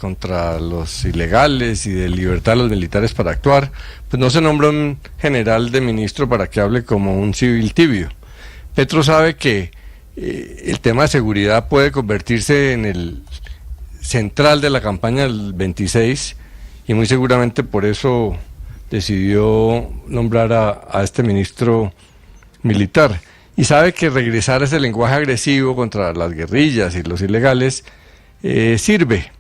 contra los ilegales y de libertad a los militares para actuar. Pues no se nombra un general de ministro para que hable como un civil tibio. Petro sabe que el tema de seguridad puede convertirse en el central de la campaña del 26 y muy seguramente por eso decidió nombrar a este ministro militar. Y sabe que regresar a ese lenguaje agresivo contra las guerrillas y los ilegales sirve,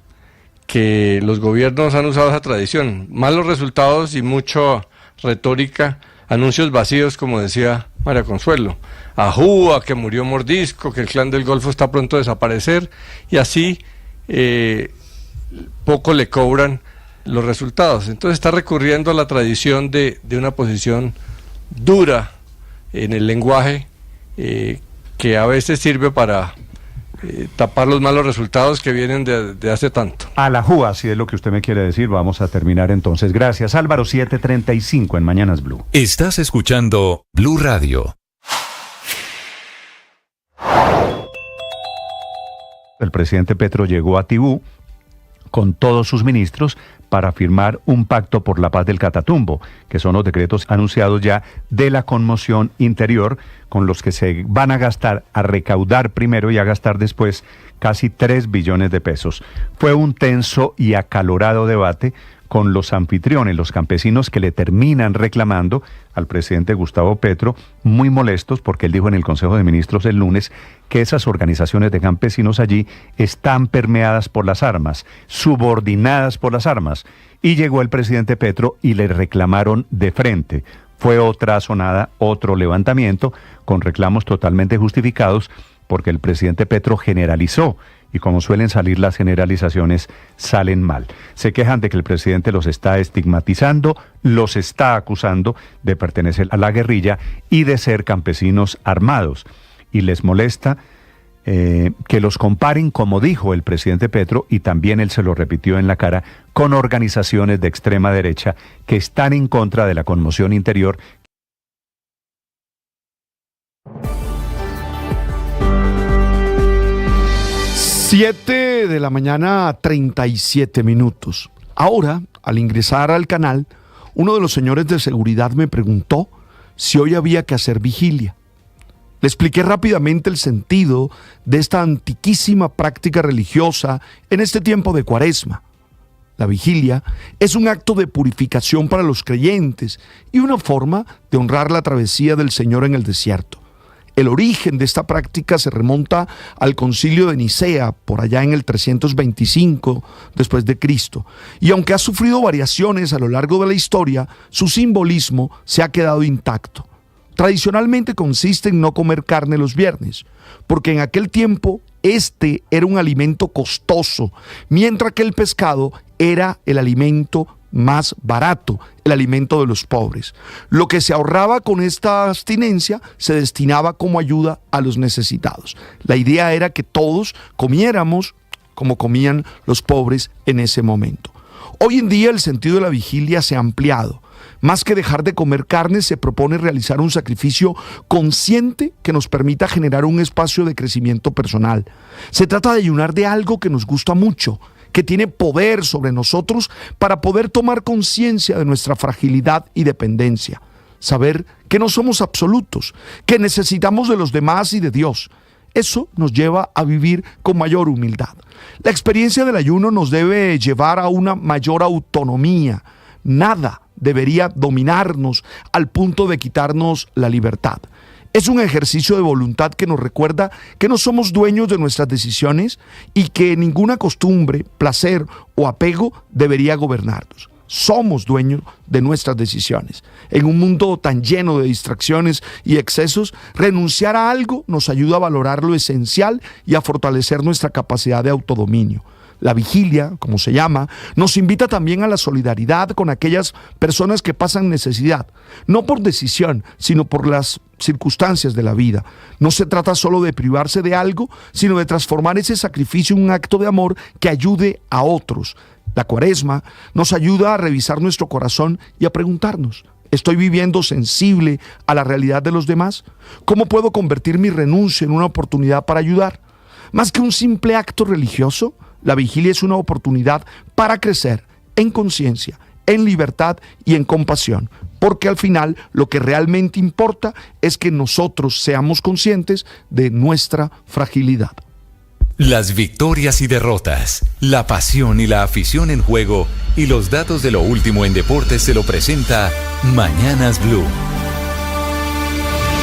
que los gobiernos han usado esa tradición. Malos resultados y mucha retórica, anuncios vacíos, como decía María Consuelo. Ajúa, que murió Mordisco, que el Clan del Golfo está pronto a desaparecer, y así poco le cobran los resultados. Entonces está recurriendo a la tradición de una posición dura en el lenguaje, que a veces sirve para tapar los malos resultados que vienen de hace tanto. A la JUA, si es lo que usted me quiere decir, vamos a terminar entonces. Gracias, Álvaro. 7:35 en Mañanas Blue. Estás escuchando Blue Radio. El presidente Petro llegó a Tibú con todos sus ministros para firmar un pacto por la paz del Catatumbo, que son los decretos anunciados ya de la conmoción interior, con los que se van a gastar, a recaudar primero y a gastar después casi 3 billones de pesos. Fue un tenso y acalorado debate con los anfitriones, los campesinos, que le terminan reclamando al presidente Gustavo Petro, muy molestos porque él dijo en el Consejo de Ministros el lunes que esas organizaciones de campesinos allí están permeadas por las armas, subordinadas por las armas. Y llegó el presidente Petro y le reclamaron de frente. Fue otra sonada, otro levantamiento, con reclamos totalmente justificados, porque el presidente Petro generalizó, y como suelen salir las generalizaciones, salen mal. Se quejan de que el presidente los está estigmatizando, los está acusando de pertenecer a la guerrilla y de ser campesinos armados. Y les molesta que los comparen, como dijo el presidente Petro, y también él se lo repitió en la cara, con organizaciones de extrema derecha que están en contra de la conmoción interior. Siete de la mañana, 37 minutos. Ahora, al ingresar al canal, uno de los señores de seguridad me preguntó si hoy había que hacer vigilia. Le expliqué rápidamente el sentido de esta antiquísima práctica religiosa en este tiempo de Cuaresma. La vigilia es un acto de purificación para los creyentes y una forma de honrar la travesía del Señor en el desierto. El origen de esta práctica se remonta al Concilio de Nicea, por allá en el 325 después de Cristo. Y aunque ha sufrido variaciones a lo largo de la historia, su simbolismo se ha quedado intacto. Tradicionalmente consiste en no comer carne los viernes, porque en aquel tiempo este era un alimento costoso, mientras que el pescado era el alimento más barato, el alimento de los pobres. Lo que se ahorraba con esta abstinencia se destinaba como ayuda a los necesitados. La idea era que todos comiéramos como comían los pobres en ese momento. Hoy en día el sentido de la vigilia se ha ampliado. Más que dejar de comer carne, se propone realizar un sacrificio consciente que nos permita generar un espacio de crecimiento personal. Se trata de ayunar de algo que nos gusta mucho, que tiene poder sobre nosotros para poder tomar conciencia de nuestra fragilidad y dependencia. Saber que no somos absolutos, que necesitamos de los demás y de Dios. Eso nos lleva a vivir con mayor humildad. La experiencia del ayuno nos debe llevar a una mayor autonomía. Nada debería dominarnos al punto de quitarnos la libertad. Es un ejercicio de voluntad que nos recuerda que no somos dueños de nuestras decisiones y que ninguna costumbre, placer o apego debería gobernarnos. Somos dueños de nuestras decisiones. En un mundo tan lleno de distracciones y excesos, renunciar a algo nos ayuda a valorar lo esencial y a fortalecer nuestra capacidad de autodominio. La vigilia, como se llama, nos invita también a la solidaridad con aquellas personas que pasan necesidad, no por decisión, sino por las circunstancias de la vida. No se trata solo de privarse de algo, sino de transformar ese sacrificio en un acto de amor que ayude a otros. La Cuaresma nos ayuda a revisar nuestro corazón y a preguntarnos: ¿estoy viviendo sensible a la realidad de los demás? ¿Cómo puedo convertir mi renuncia en una oportunidad para ayudar? Más que un simple acto religioso, la vigilia es una oportunidad para crecer en conciencia, en libertad y en compasión, porque al final lo que realmente importa es que nosotros seamos conscientes de nuestra fragilidad. Las victorias y derrotas, la pasión y la afición en juego y los datos de lo último en deportes se lo presenta Mañanas Blue.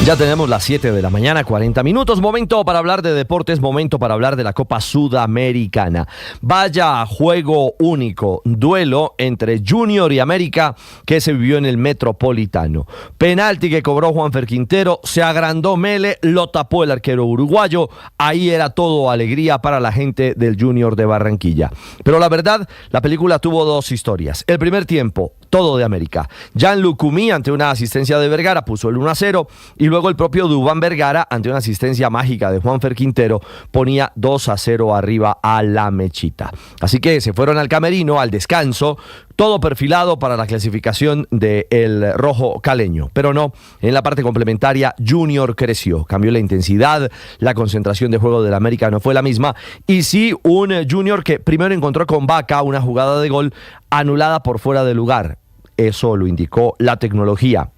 Ya tenemos las 7 de la mañana, 40 minutos. Momento para hablar de deportes, momento para hablar de la Copa Sudamericana. Vaya juego único, duelo entre Junior y América que se vivió en el Metropolitano. Penalti que cobró Juanfer Quintero, se agrandó Mele, lo tapó el arquero uruguayo. Ahí era todo alegría para la gente del Junior de Barranquilla. Pero la verdad, la película tuvo dos historias. El primer tiempo, todo de América. Jan Lucumí, ante una asistencia de Vergara, puso el 1-0 y luego el propio Duván Vergara, ante una asistencia mágica de Juanfer Quintero, ponía 2-0 arriba a la Mechita. Así que se fueron al camerino, al descanso, todo perfilado para la clasificación del rojo caleño. Pero no, en la parte complementaria Junior creció, cambió la intensidad, la concentración de juego del América no fue la misma, y sí un Junior que primero encontró con Vaca una jugada de gol anulada por fuera de lugar. Eso lo indicó la tecnología.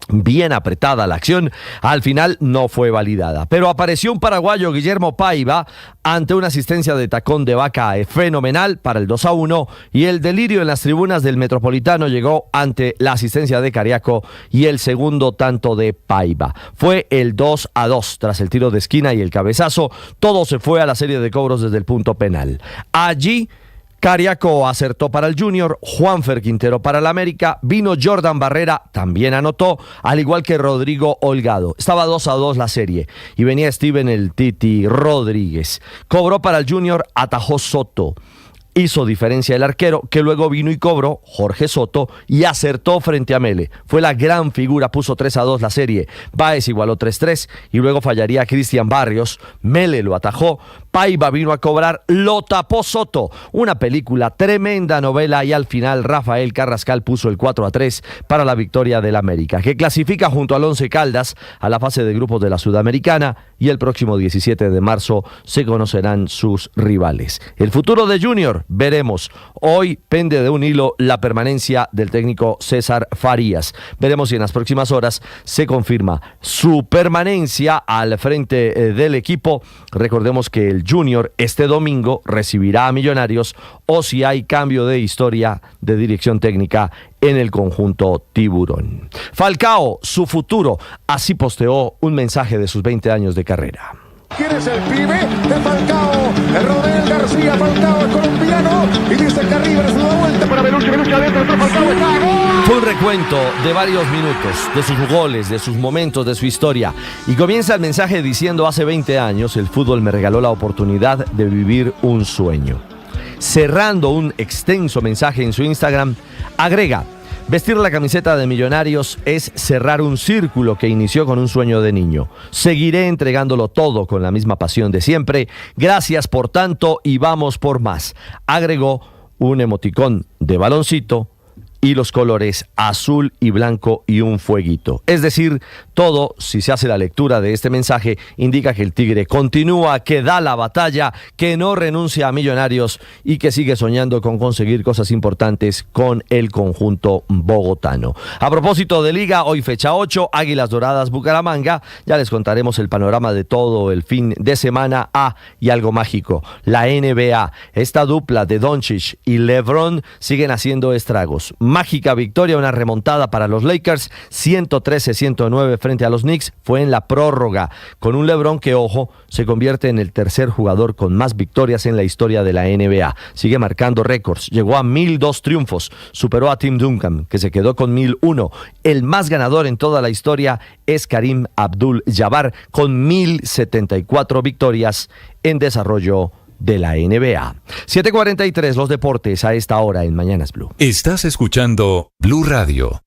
Bien apretada la acción, al final no fue validada, pero apareció un paraguayo, Guillermo Paiva, ante una asistencia de tacón de Vaca fenomenal para el 2-1, y el delirio en las tribunas del Metropolitano llegó ante la asistencia de Cariaco y el segundo tanto de Paiva. Fue el 2-2 tras el tiro de esquina y el cabezazo. Todo se fue a la serie de cobros desde el punto penal. Allí Cariaco acertó para el Junior, Juanfer Quintero para el América, vino Jordan Barrera, también anotó, al igual que Rodrigo Holgado. Estaba 2-2 la serie y venía Steven el Titi Rodríguez. Cobró para el Junior, atajó Soto. Hizo diferencia el arquero, que luego vino y cobró, Jorge Soto, y acertó frente a Mele. Fue la gran figura, puso 3-2 la serie. Báez igualó 3-3 y luego fallaría Cristian Barrios. Mele lo atajó, Paiva vino a cobrar, lo tapó Soto. Una película, tremenda novela, y al final Rafael Carrascal puso el 4-3 para la victoria del América, que clasifica junto al Once Caldas a la fase de grupos de la Sudamericana, y el próximo 17 de marzo se conocerán sus rivales. El futuro de Junior, veremos. Hoy pende de un hilo la permanencia del técnico César Farías. Veremos si en las próximas horas se confirma su permanencia al frente del equipo. Recordemos que el Junior este domingo recibirá a Millonarios, o si hay cambio de historia de dirección técnica en el conjunto tiburón. Falcao, su futuro, así posteó un mensaje de sus 20 años de carrera. ¿Quién es el pibe de Falcao? Rodel García, Falcao, el colombiano, y dice que arriba es una vuelta para Belucci adentro, otro Falcao está. ¡Gol! Fue un recuento de varios minutos, de sus goles, de sus momentos, de su historia, y comienza el mensaje diciendo: hace 20 años el fútbol me regaló la oportunidad de vivir un sueño. Cerrando un extenso mensaje en su Instagram, agrega: vestir la camiseta de Millonarios es cerrar un círculo que inició con un sueño de niño. Seguiré entregándolo todo con la misma pasión de siempre. Gracias por tanto y vamos por más. Agregó un emoticón de baloncito y los colores azul y blanco y un fueguito. Es decir, todo, si se hace la lectura de este mensaje, indica que el Tigre continúa, que da la batalla, que no renuncia a Millonarios y que sigue soñando con conseguir cosas importantes con el conjunto bogotano. A propósito de Liga, hoy fecha 8, Águilas Doradas Bucaramanga. Ya les contaremos el panorama de todo el fin de semana. Y algo mágico, la NBA. Esta dupla de Doncic y LeBron siguen haciendo estragos. Mágica victoria, una remontada para los Lakers, 113-109 frente a los Knicks. Fue en la prórroga, con un LeBron que, ojo, se convierte en el tercer jugador con más victorias en la historia de la NBA. Sigue marcando récords, llegó a 1002 triunfos, superó a Tim Duncan, que se quedó con 1001. El más ganador en toda la historia es Karim Abdul-Jabbar, con 1074 victorias en desarrollo de la NBA. 7:43, los deportes a esta hora en Mañanas Blue. Estás escuchando Blue Radio.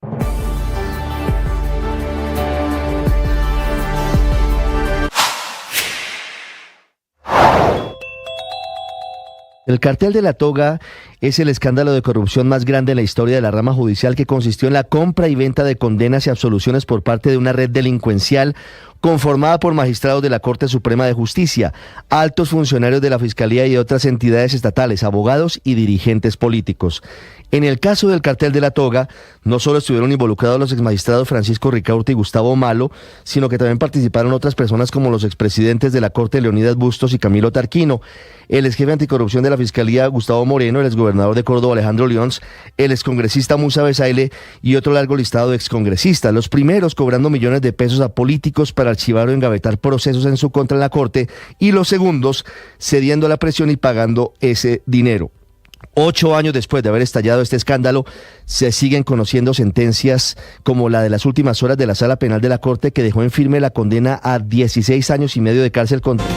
El cartel de la toga es el escándalo de corrupción más grande en la historia de la rama judicial, que consistió en la compra y venta de condenas y absoluciones por parte de una red delincuencial conformada por magistrados de la Corte Suprema de Justicia, altos funcionarios de la Fiscalía y otras entidades estatales, abogados y dirigentes políticos. En el caso del cartel de la toga, no solo estuvieron involucrados los exmagistrados Francisco Ricaurte y Gustavo Malo, sino que también participaron otras personas como los expresidentes de la Corte Leonidas Bustos y Camilo Tarquino, el exjefe anticorrupción de la Fiscalía Gustavo Moreno, el exgobernador gobernador de Córdoba, Alejandro Leons, el excongresista Musa Besaile y otro largo listado de excongresistas. Los primeros cobrando millones de pesos a políticos para archivar o engavetar procesos en su contra en la Corte, y los segundos cediendo a la presión y pagando ese dinero. 8 años después de haber estallado este escándalo, se siguen conociendo sentencias como la de las últimas horas de la Sala Penal de la Corte, que dejó en firme la condena a 16 años y medio de cárcel contra...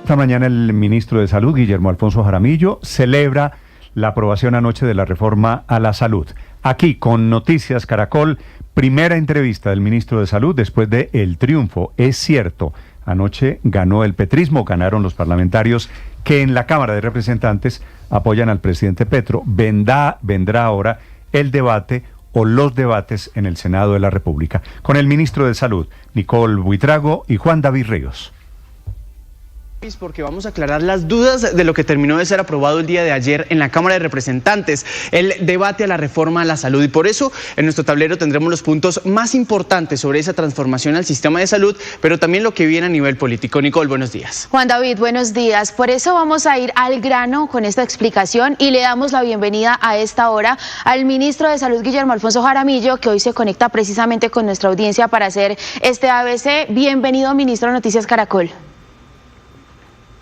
Esta mañana el ministro de Salud, Guillermo Alfonso Jaramillo, celebra la aprobación anoche de la reforma a la salud. Aquí, con Noticias Caracol, primera entrevista del ministro de Salud después de el triunfo. Es cierto, anoche ganó el petrismo, ganaron los parlamentarios que en la Cámara de Representantes apoyan al presidente Petro. Vendrá ahora el debate o los debates en el Senado de la República, con el ministro de Salud, Nicole Buitrago, y Juan David Ríos. Porque vamos a aclarar las dudas de lo que terminó de ser aprobado el día de ayer en la Cámara de Representantes, el debate a la reforma a la salud. Y por eso en nuestro tablero tendremos los puntos más importantes sobre esa transformación al sistema de salud, pero también lo que viene a nivel político. Nicole, buenos días. Juan David, buenos días. Por eso vamos a ir al grano con esta explicación y le damos la bienvenida a esta hora al ministro de Salud, Guillermo Alfonso Jaramillo, que hoy se conecta precisamente con nuestra audiencia para hacer este ABC. Bienvenido, ministro de Noticias Caracol.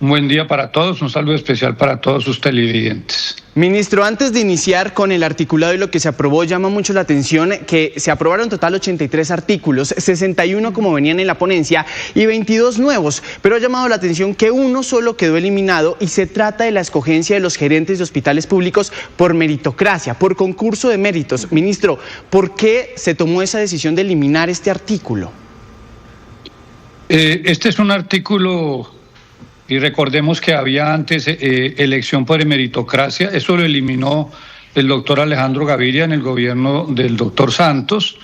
Un buen día para todos, un saludo especial para todos sus televidentes. Ministro, antes de iniciar con el articulado y lo que se aprobó, llama mucho la atención que se aprobaron en total 83 artículos, 61 como venían en la ponencia y 22 nuevos, pero ha llamado la atención que uno solo quedó eliminado y se trata de la escogencia de los gerentes de hospitales públicos por meritocracia, por concurso de méritos. Ministro, ¿por qué se tomó esa decisión de eliminar este artículo? Este es un artículo... Y recordemos que había antes elección por meritocracia, eso lo eliminó el doctor Alejandro Gaviria en el gobierno del doctor Santos,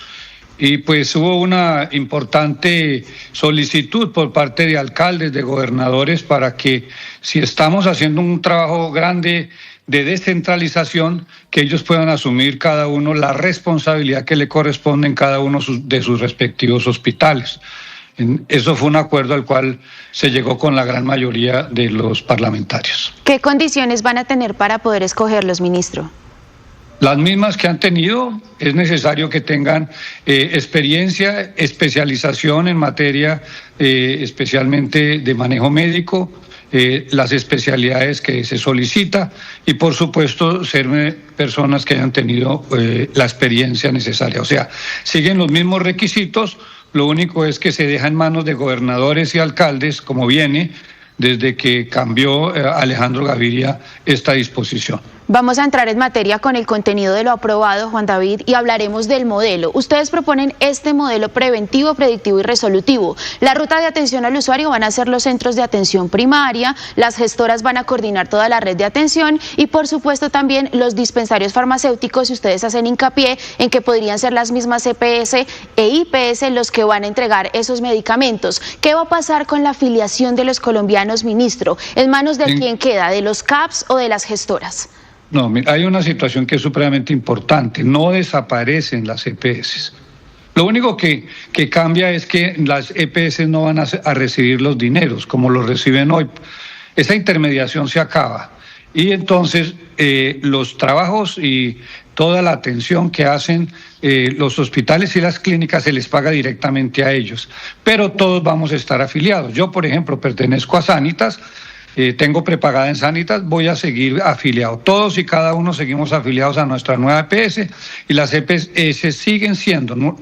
y pues hubo una importante solicitud por parte de alcaldes, de gobernadores, para que si estamos haciendo un trabajo grande de descentralización, que ellos puedan asumir cada uno la responsabilidad que le corresponde en cada uno de sus respectivos hospitales. Eso fue un acuerdo al cual se llegó con la gran mayoría de los parlamentarios. ¿Qué condiciones van a tener para poder escogerlos, ministro? Las mismas que han tenido. Es necesario que tengan experiencia, especialización en materia especialmente de manejo médico, las especialidades que se solicita y por supuesto ser personas que hayan tenido la experiencia necesaria. O sea, siguen los mismos requisitos. Lo único es que se deja en manos de gobernadores y alcaldes, como viene desde que cambió Alejandro Gaviria esta disposición. Vamos a entrar en materia con el contenido de lo aprobado, Juan David, y hablaremos del modelo. Ustedes proponen este modelo preventivo, predictivo y resolutivo. La ruta de atención al usuario van a ser los centros de atención primaria, las gestoras van a coordinar toda la red de atención y por supuesto también los dispensarios farmacéuticos, y ustedes hacen hincapié en que podrían ser las mismas EPS e IPS los que van a entregar esos medicamentos. ¿Qué va a pasar con la afiliación de los colombianos, ministro? ¿En manos de quién queda? ¿De los CAPS o de las gestoras? No, hay una situación que es supremamente importante. No desaparecen las EPS. Lo único que cambia es que las EPS no van a recibir los dineros como los reciben hoy. Esa intermediación se acaba. Y entonces los trabajos y toda la atención que hacen los hospitales y las clínicas se les paga directamente a ellos. Pero todos vamos a estar afiliados. Yo, por ejemplo, pertenezco a Sanitas. Tengo prepagada en Sanitas, voy a seguir afiliado. Todos y cada uno seguimos afiliados a nuestra nueva EPS y las EPS siguen siendo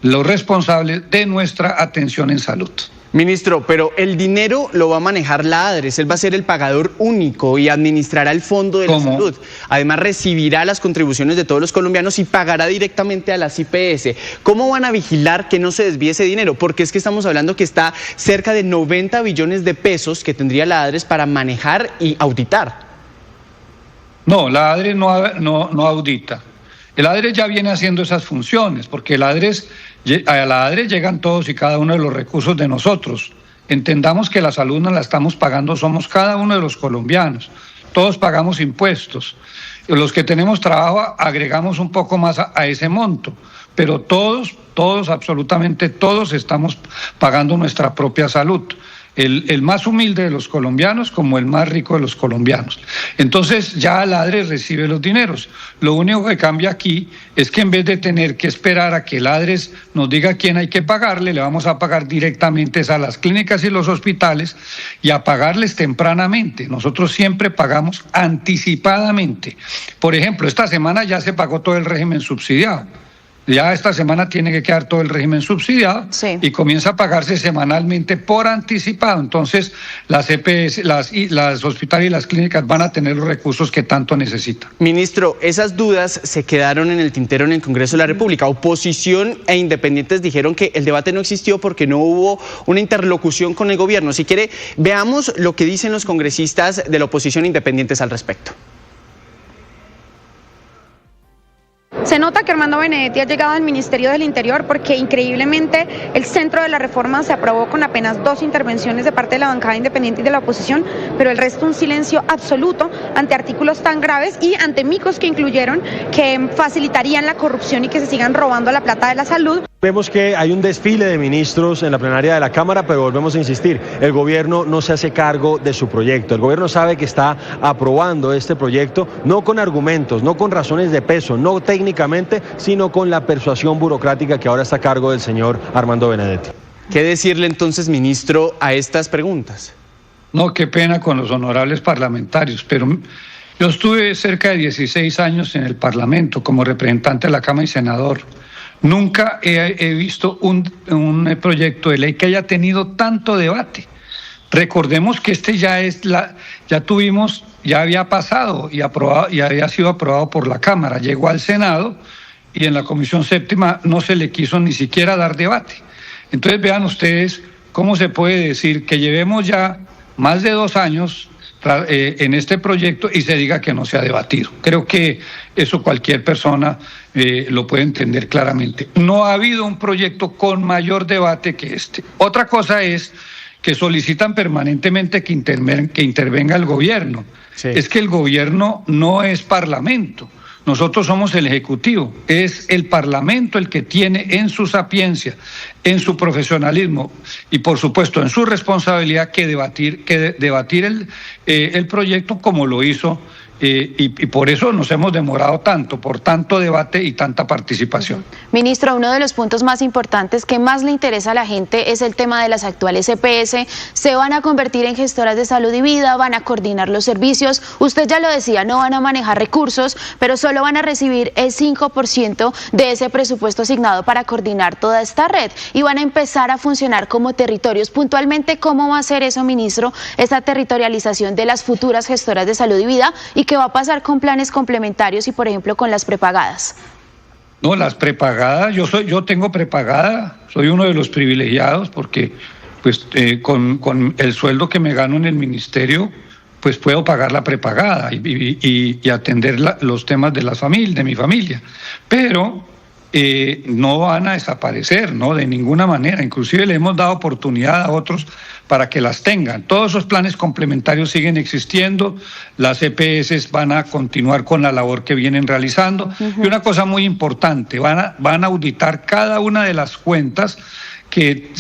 los responsables de nuestra atención en salud. Ministro, pero el dinero lo va a manejar la ADRES, él va a ser el pagador único y administrará el Fondo de la Salud. Además recibirá las contribuciones de todos los colombianos y pagará directamente a las IPS. ¿Cómo van a vigilar que no se desvíe ese dinero? Porque es que estamos hablando que está cerca de 90 billones de pesos que tendría la ADRES para manejar y auditar. No, la ADRES no audita. El ADRES ya viene haciendo esas funciones, porque a la ADRES llegan todos y cada uno de los recursos de nosotros. Entendamos que la salud nos la estamos pagando, somos cada uno de los colombianos. Todos pagamos impuestos. Los que tenemos trabajo agregamos un poco más a ese monto, pero todos, absolutamente todos estamos pagando nuestra propia salud. el más humilde de los colombianos como el más rico de los colombianos. Entonces ya la ADRES recibe los dineros. Lo único que cambia aquí es que en vez de tener que esperar a que la ADRES nos diga a quién hay que pagarle, le vamos a pagar directamente a las clínicas y los hospitales y a pagarles tempranamente. Nosotros siempre pagamos anticipadamente. Por ejemplo, esta semana ya se pagó todo el régimen subsidiado. Ya esta semana tiene que quedar todo el régimen subsidiado y comienza a pagarse semanalmente por anticipado. Entonces, las EPS, las hospitales y las clínicas van a tener los recursos que tanto necesitan. Ministro, esas dudas se quedaron en el tintero en el Congreso de la República. Oposición e independientes dijeron que el debate no existió porque no hubo una interlocución con el gobierno. Si quiere, veamos lo que dicen los congresistas de la oposición independientes al respecto. Se nota que Armando Benedetti ha llegado al Ministerio del Interior porque increíblemente el centro de la reforma se aprobó con apenas 2 intervenciones de parte de la bancada independiente y de la oposición, pero el resto un silencio absoluto ante artículos tan graves y ante micos que incluyeron que facilitarían la corrupción y que se sigan robando la plata de la salud. Vemos que hay un desfile de ministros en la plenaria de la Cámara, pero volvemos a insistir, el gobierno no se hace cargo de su proyecto. El gobierno sabe que está aprobando este proyecto, no con argumentos, no con razones de peso, no técnicamente, sino con la persuasión burocrática que ahora está a cargo del señor Armando Benedetti. ¿Qué decirle entonces, ministro, a estas preguntas? No, qué pena con los honorables parlamentarios, pero yo estuve cerca de 16 años en el Parlamento como representante de la Cámara y senador. Nunca he visto un proyecto de ley que haya tenido tanto debate. Recordemos que este ya había pasado y aprobado, y había sido aprobado por la Cámara, llegó al Senado y en la Comisión Séptima no se le quiso ni siquiera dar debate. Entonces vean ustedes cómo se puede decir que llevemos ya más de 2 años en este proyecto y se diga que no se ha debatido. Creo que eso cualquier persona lo puede entender claramente. No ha habido un proyecto con mayor debate que este. Otra cosa es que solicitan permanentemente que intervenga el gobierno. Sí. Es que el gobierno no es parlamento. Nosotros somos el Ejecutivo, es el Parlamento el que tiene en su sapiencia, en su profesionalismo y por supuesto en su responsabilidad que debatir el proyecto como lo hizo y por eso nos hemos demorado tanto, por tanto debate y tanta participación. Ministro, uno de los puntos más importantes que más le interesa a la gente es el tema de las actuales EPS. Se van a convertir en gestoras de salud y vida, van a coordinar los servicios. Usted ya lo decía, no van a manejar recursos, pero solo van a recibir el 5% de ese presupuesto asignado para coordinar toda esta red y van a empezar a funcionar como territorios. Puntualmente, ¿cómo va a ser eso, ministro, esta territorialización de las futuras gestoras de salud y vida y qué va a pasar con planes complementarios y, por ejemplo, con las prepagadas? No, las prepagadas, yo tengo prepagada, soy uno de los privilegiados porque pues con el sueldo que me gano en el ministerio, pues puedo pagar la prepagada y atender los temas de mi familia. Pero no van a desaparecer, ¿no? De ninguna manera. Inclusive le hemos dado oportunidad a otros para que las tengan. Todos esos planes complementarios siguen existiendo, las EPS van a continuar con la labor que vienen realizando. Y una cosa muy importante, van a auditar cada una de las cuentas que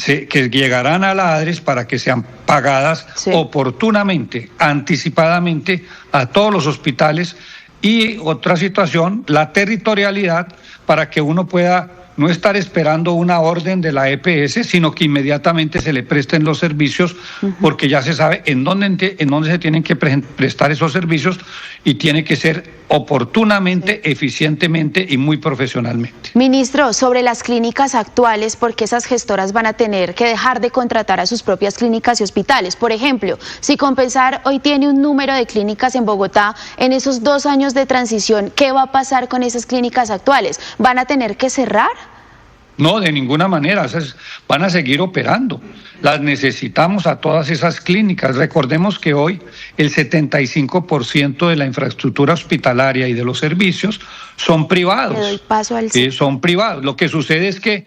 llegarán a la ADRES para que sean pagadas oportunamente, anticipadamente a todos los hospitales. Y otra situación, la territorialidad, para que uno pueda no estar esperando una orden de la EPS, sino que inmediatamente se le presten los servicios, porque ya se sabe en dónde se tienen que prestar esos servicios y tiene que ser oportunamente, eficientemente y muy profesionalmente. Ministro, sobre las clínicas actuales, ¿por qué esas gestoras van a tener que dejar de contratar a sus propias clínicas y hospitales? Por ejemplo, si Compensar hoy tiene un número de clínicas en Bogotá, en esos 2 años de transición, ¿qué va a pasar con esas clínicas actuales? ¿Van a tener que cerrar? No, de ninguna manera, van a seguir operando. Las necesitamos a todas esas clínicas. Recordemos que hoy el 75% de la infraestructura hospitalaria y de los servicios son privados. Le doy paso al son privados. Lo que sucede es que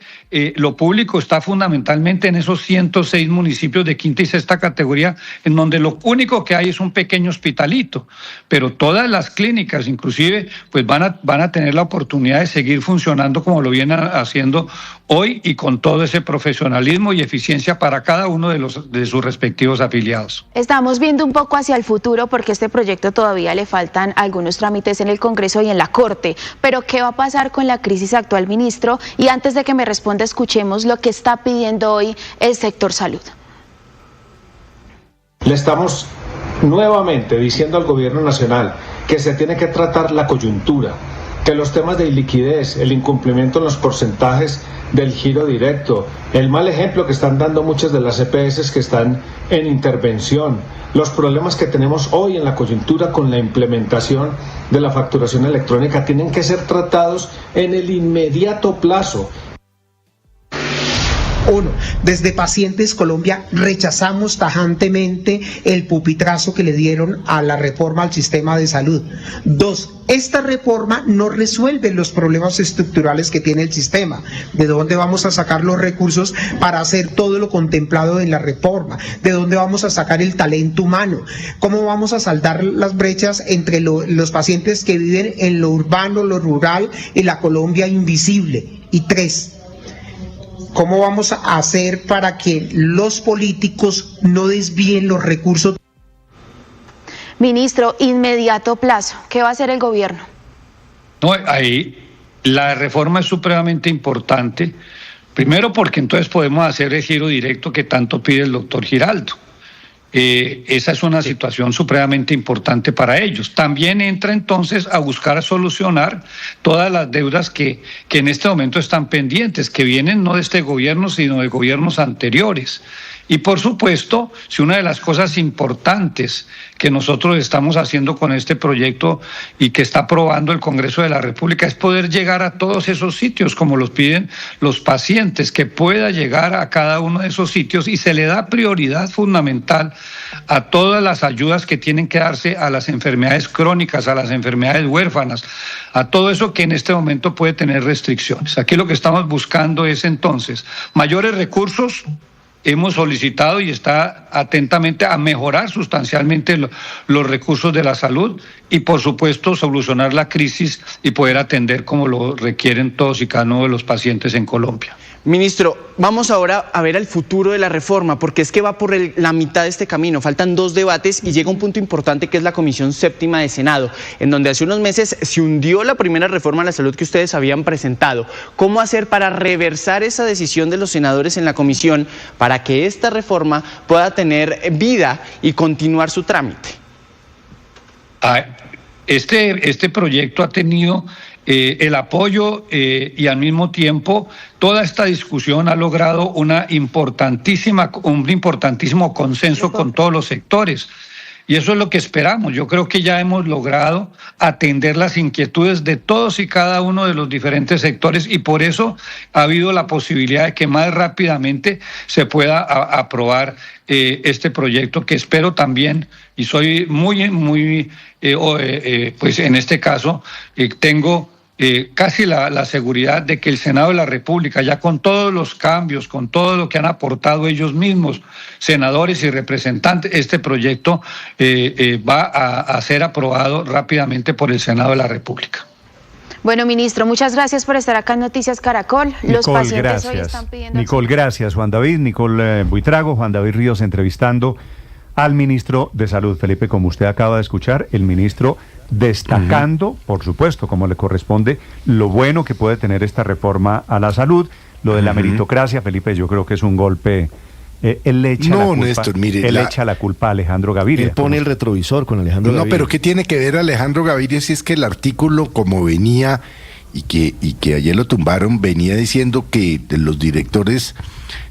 lo público está fundamentalmente en esos 106 municipios de quinta y sexta categoría, en donde lo único que hay es un pequeño hospitalito. Pero todas las clínicas, inclusive, pues van a tener la oportunidad de seguir funcionando como lo vienen haciendo hoy y con todo ese profesionalismo y eficiencia para cada uno de sus respectivos afiliados. Estamos viendo un poco hacia el futuro porque este proyecto todavía le faltan algunos trámites en el Congreso y en la Corte. Pero ¿qué va a pasar con la crisis actual, ministro? Y antes de que me responda, escuchemos lo que está pidiendo hoy el sector salud. Le estamos nuevamente diciendo al gobierno nacional que se tiene que tratar la coyuntura, que los temas de liquidez, el incumplimiento en los porcentajes del giro directo, el mal ejemplo que están dando muchas de las EPS que están en intervención, los problemas que tenemos hoy en la coyuntura con la implementación de la facturación electrónica tienen que ser tratados en el inmediato plazo. 1. Desde Pacientes Colombia rechazamos tajantemente el pupitrazo que le dieron a la reforma al sistema de salud. 2. Esta reforma no resuelve los problemas estructurales que tiene el sistema. ¿De dónde vamos a sacar los recursos para hacer todo lo contemplado en la reforma? ¿De dónde vamos a sacar el talento humano? ¿Cómo vamos a saldar las brechas entre los pacientes que viven en lo urbano, lo rural, en la Colombia invisible? Y 3. ¿Cómo vamos a hacer para que los políticos no desvíen los recursos? Ministro, inmediato plazo, ¿qué va a hacer el gobierno? No, ahí la reforma es supremamente importante, primero porque entonces podemos hacer el giro directo que tanto pide el doctor Giraldo. Esa es una situación supremamente importante para ellos. También entra entonces a buscar solucionar todas las deudas que en este momento están pendientes, que vienen no de este gobierno, sino de gobiernos anteriores. Y por supuesto, si una de las cosas importantes que nosotros estamos haciendo con este proyecto y que está aprobando el Congreso de la República es poder llegar a todos esos sitios como los piden los pacientes, que pueda llegar a cada uno de esos sitios y se le da prioridad fundamental a todas las ayudas que tienen que darse a las enfermedades crónicas, a las enfermedades huérfanas, a todo eso que en este momento puede tener restricciones. Aquí lo que estamos buscando es entonces mayores recursos. Hemos solicitado y está atentamente a mejorar sustancialmente los recursos de la salud y, por supuesto, solucionar la crisis y poder atender como lo requieren todos y cada uno de los pacientes en Colombia. Ministro, vamos ahora a ver el futuro de la reforma, porque es que va por la mitad de este camino. Faltan 2 debates y llega un punto importante que es la Comisión Séptima de Senado, en donde hace unos meses se hundió la primera reforma a la salud que ustedes habían presentado. ¿Cómo hacer para reversar esa decisión de los senadores en la comisión para que esta reforma pueda tener vida y continuar su trámite? Este proyecto ha tenido el apoyo y al mismo tiempo toda esta discusión ha logrado un importantísimo consenso con todos los sectores. Y eso es lo que esperamos. Yo creo que ya hemos logrado atender las inquietudes de todos y cada uno de los diferentes sectores y por eso ha habido la posibilidad de que más rápidamente se pueda aprobar este proyecto, que espero también, y soy pues en este caso tengo casi la seguridad de que el Senado de la República, ya con todos los cambios, con todo lo que han aportado ellos mismos, senadores y representantes, este proyecto va a ser aprobado rápidamente por el Senado de la República. Bueno, ministro, muchas gracias por estar acá en Noticias Caracol. Los pacientes hoy están pidiendo... Nicole, gracias, Juan David. Nicole Buitrago, Juan David Ríos entrevistando al ministro de Salud. Felipe, como usted acaba de escuchar, el ministro destacando, por supuesto, como le corresponde, lo bueno que puede tener esta reforma a la salud. Lo de la meritocracia, Felipe, yo creo que es un golpe. Él le echa la culpa, Néstor, mire, echa la culpa a Alejandro Gaviria. Él pone el retrovisor con Alejandro Gaviria. No, pero ¿qué tiene que ver Alejandro Gaviria si es que el artículo, como venía y que ayer lo tumbaron, venía diciendo que los directores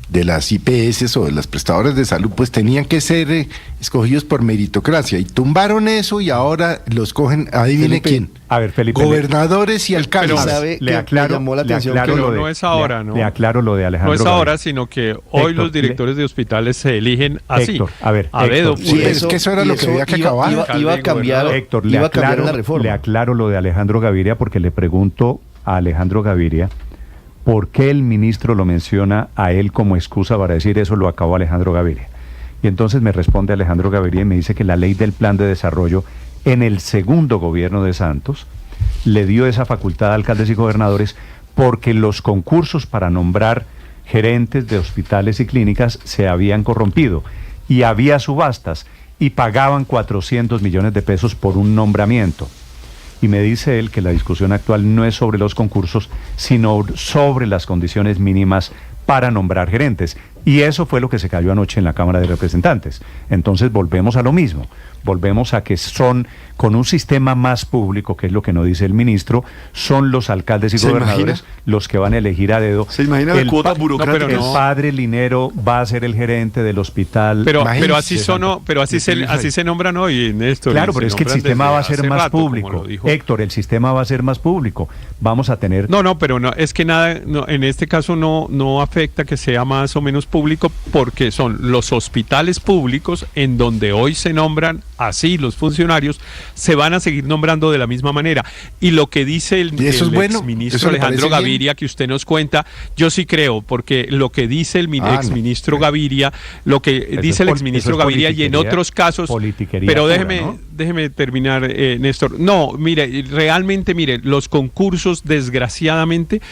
de las IPS o de las prestadoras de salud pues tenían que ser escogidos por meritocracia, y tumbaron eso y ahora los cogen, adivine Felipe, quién, a ver, Felipe, gobernadores y alcaldes. Pero le aclaro no es ahora, ¿no? Le aclaro lo de Alejandro. No es Gaviria. ahora, sino que hoy los directores de hospitales se eligen así. Héctor, a ver, dedo. Sí, es que eso era lo que había que acabar. Iba a cambiar, Héctor, iba a cambiar la reforma. Le aclaro lo de Alejandro Gaviria porque le pregunto a Alejandro Gaviria por qué el ministro lo menciona a él como excusa para decir eso lo acabó Alejandro Gaviria. Y entonces me responde Alejandro Gaviria y me dice que la ley del plan de desarrollo en el segundo gobierno de Santos le dio esa facultad a alcaldes y gobernadores porque los concursos para nombrar gerentes de hospitales y clínicas se habían corrompido y había subastas y pagaban 400 millones de pesos por un nombramiento. Y me dice él que la discusión actual no es sobre los concursos, sino sobre las condiciones mínimas para nombrar gerentes. Y eso fue lo que se cayó anoche en la Cámara de Representantes. Entonces volvemos a lo mismo. Volvemos a que son, con un sistema más público, que es lo que no dice el ministro, son los alcaldes y gobernadores los que van a elegir a dedo. ¿Se imagina la cuota burocrática? El padre Linero va a ser el gerente del hospital. Pero así se nombran hoy, Néstor. Claro, pero es que el sistema va a ser más público. Héctor, el sistema va a ser más público. Vamos a tener... Pero es que nada, en este caso no afecta que sea más o menos público, porque son los hospitales públicos en donde hoy se nombran así los funcionarios, se van a seguir nombrando de la misma manera. Y lo que dice el exministro Alejandro Gaviria, que usted nos cuenta, yo sí creo, porque lo que dice el exministro Gaviria, lo que dice el exministro Gaviria y en otros casos, pero déjeme terminar, Néstor. No, mire, realmente, los concursos, desgraciadamente,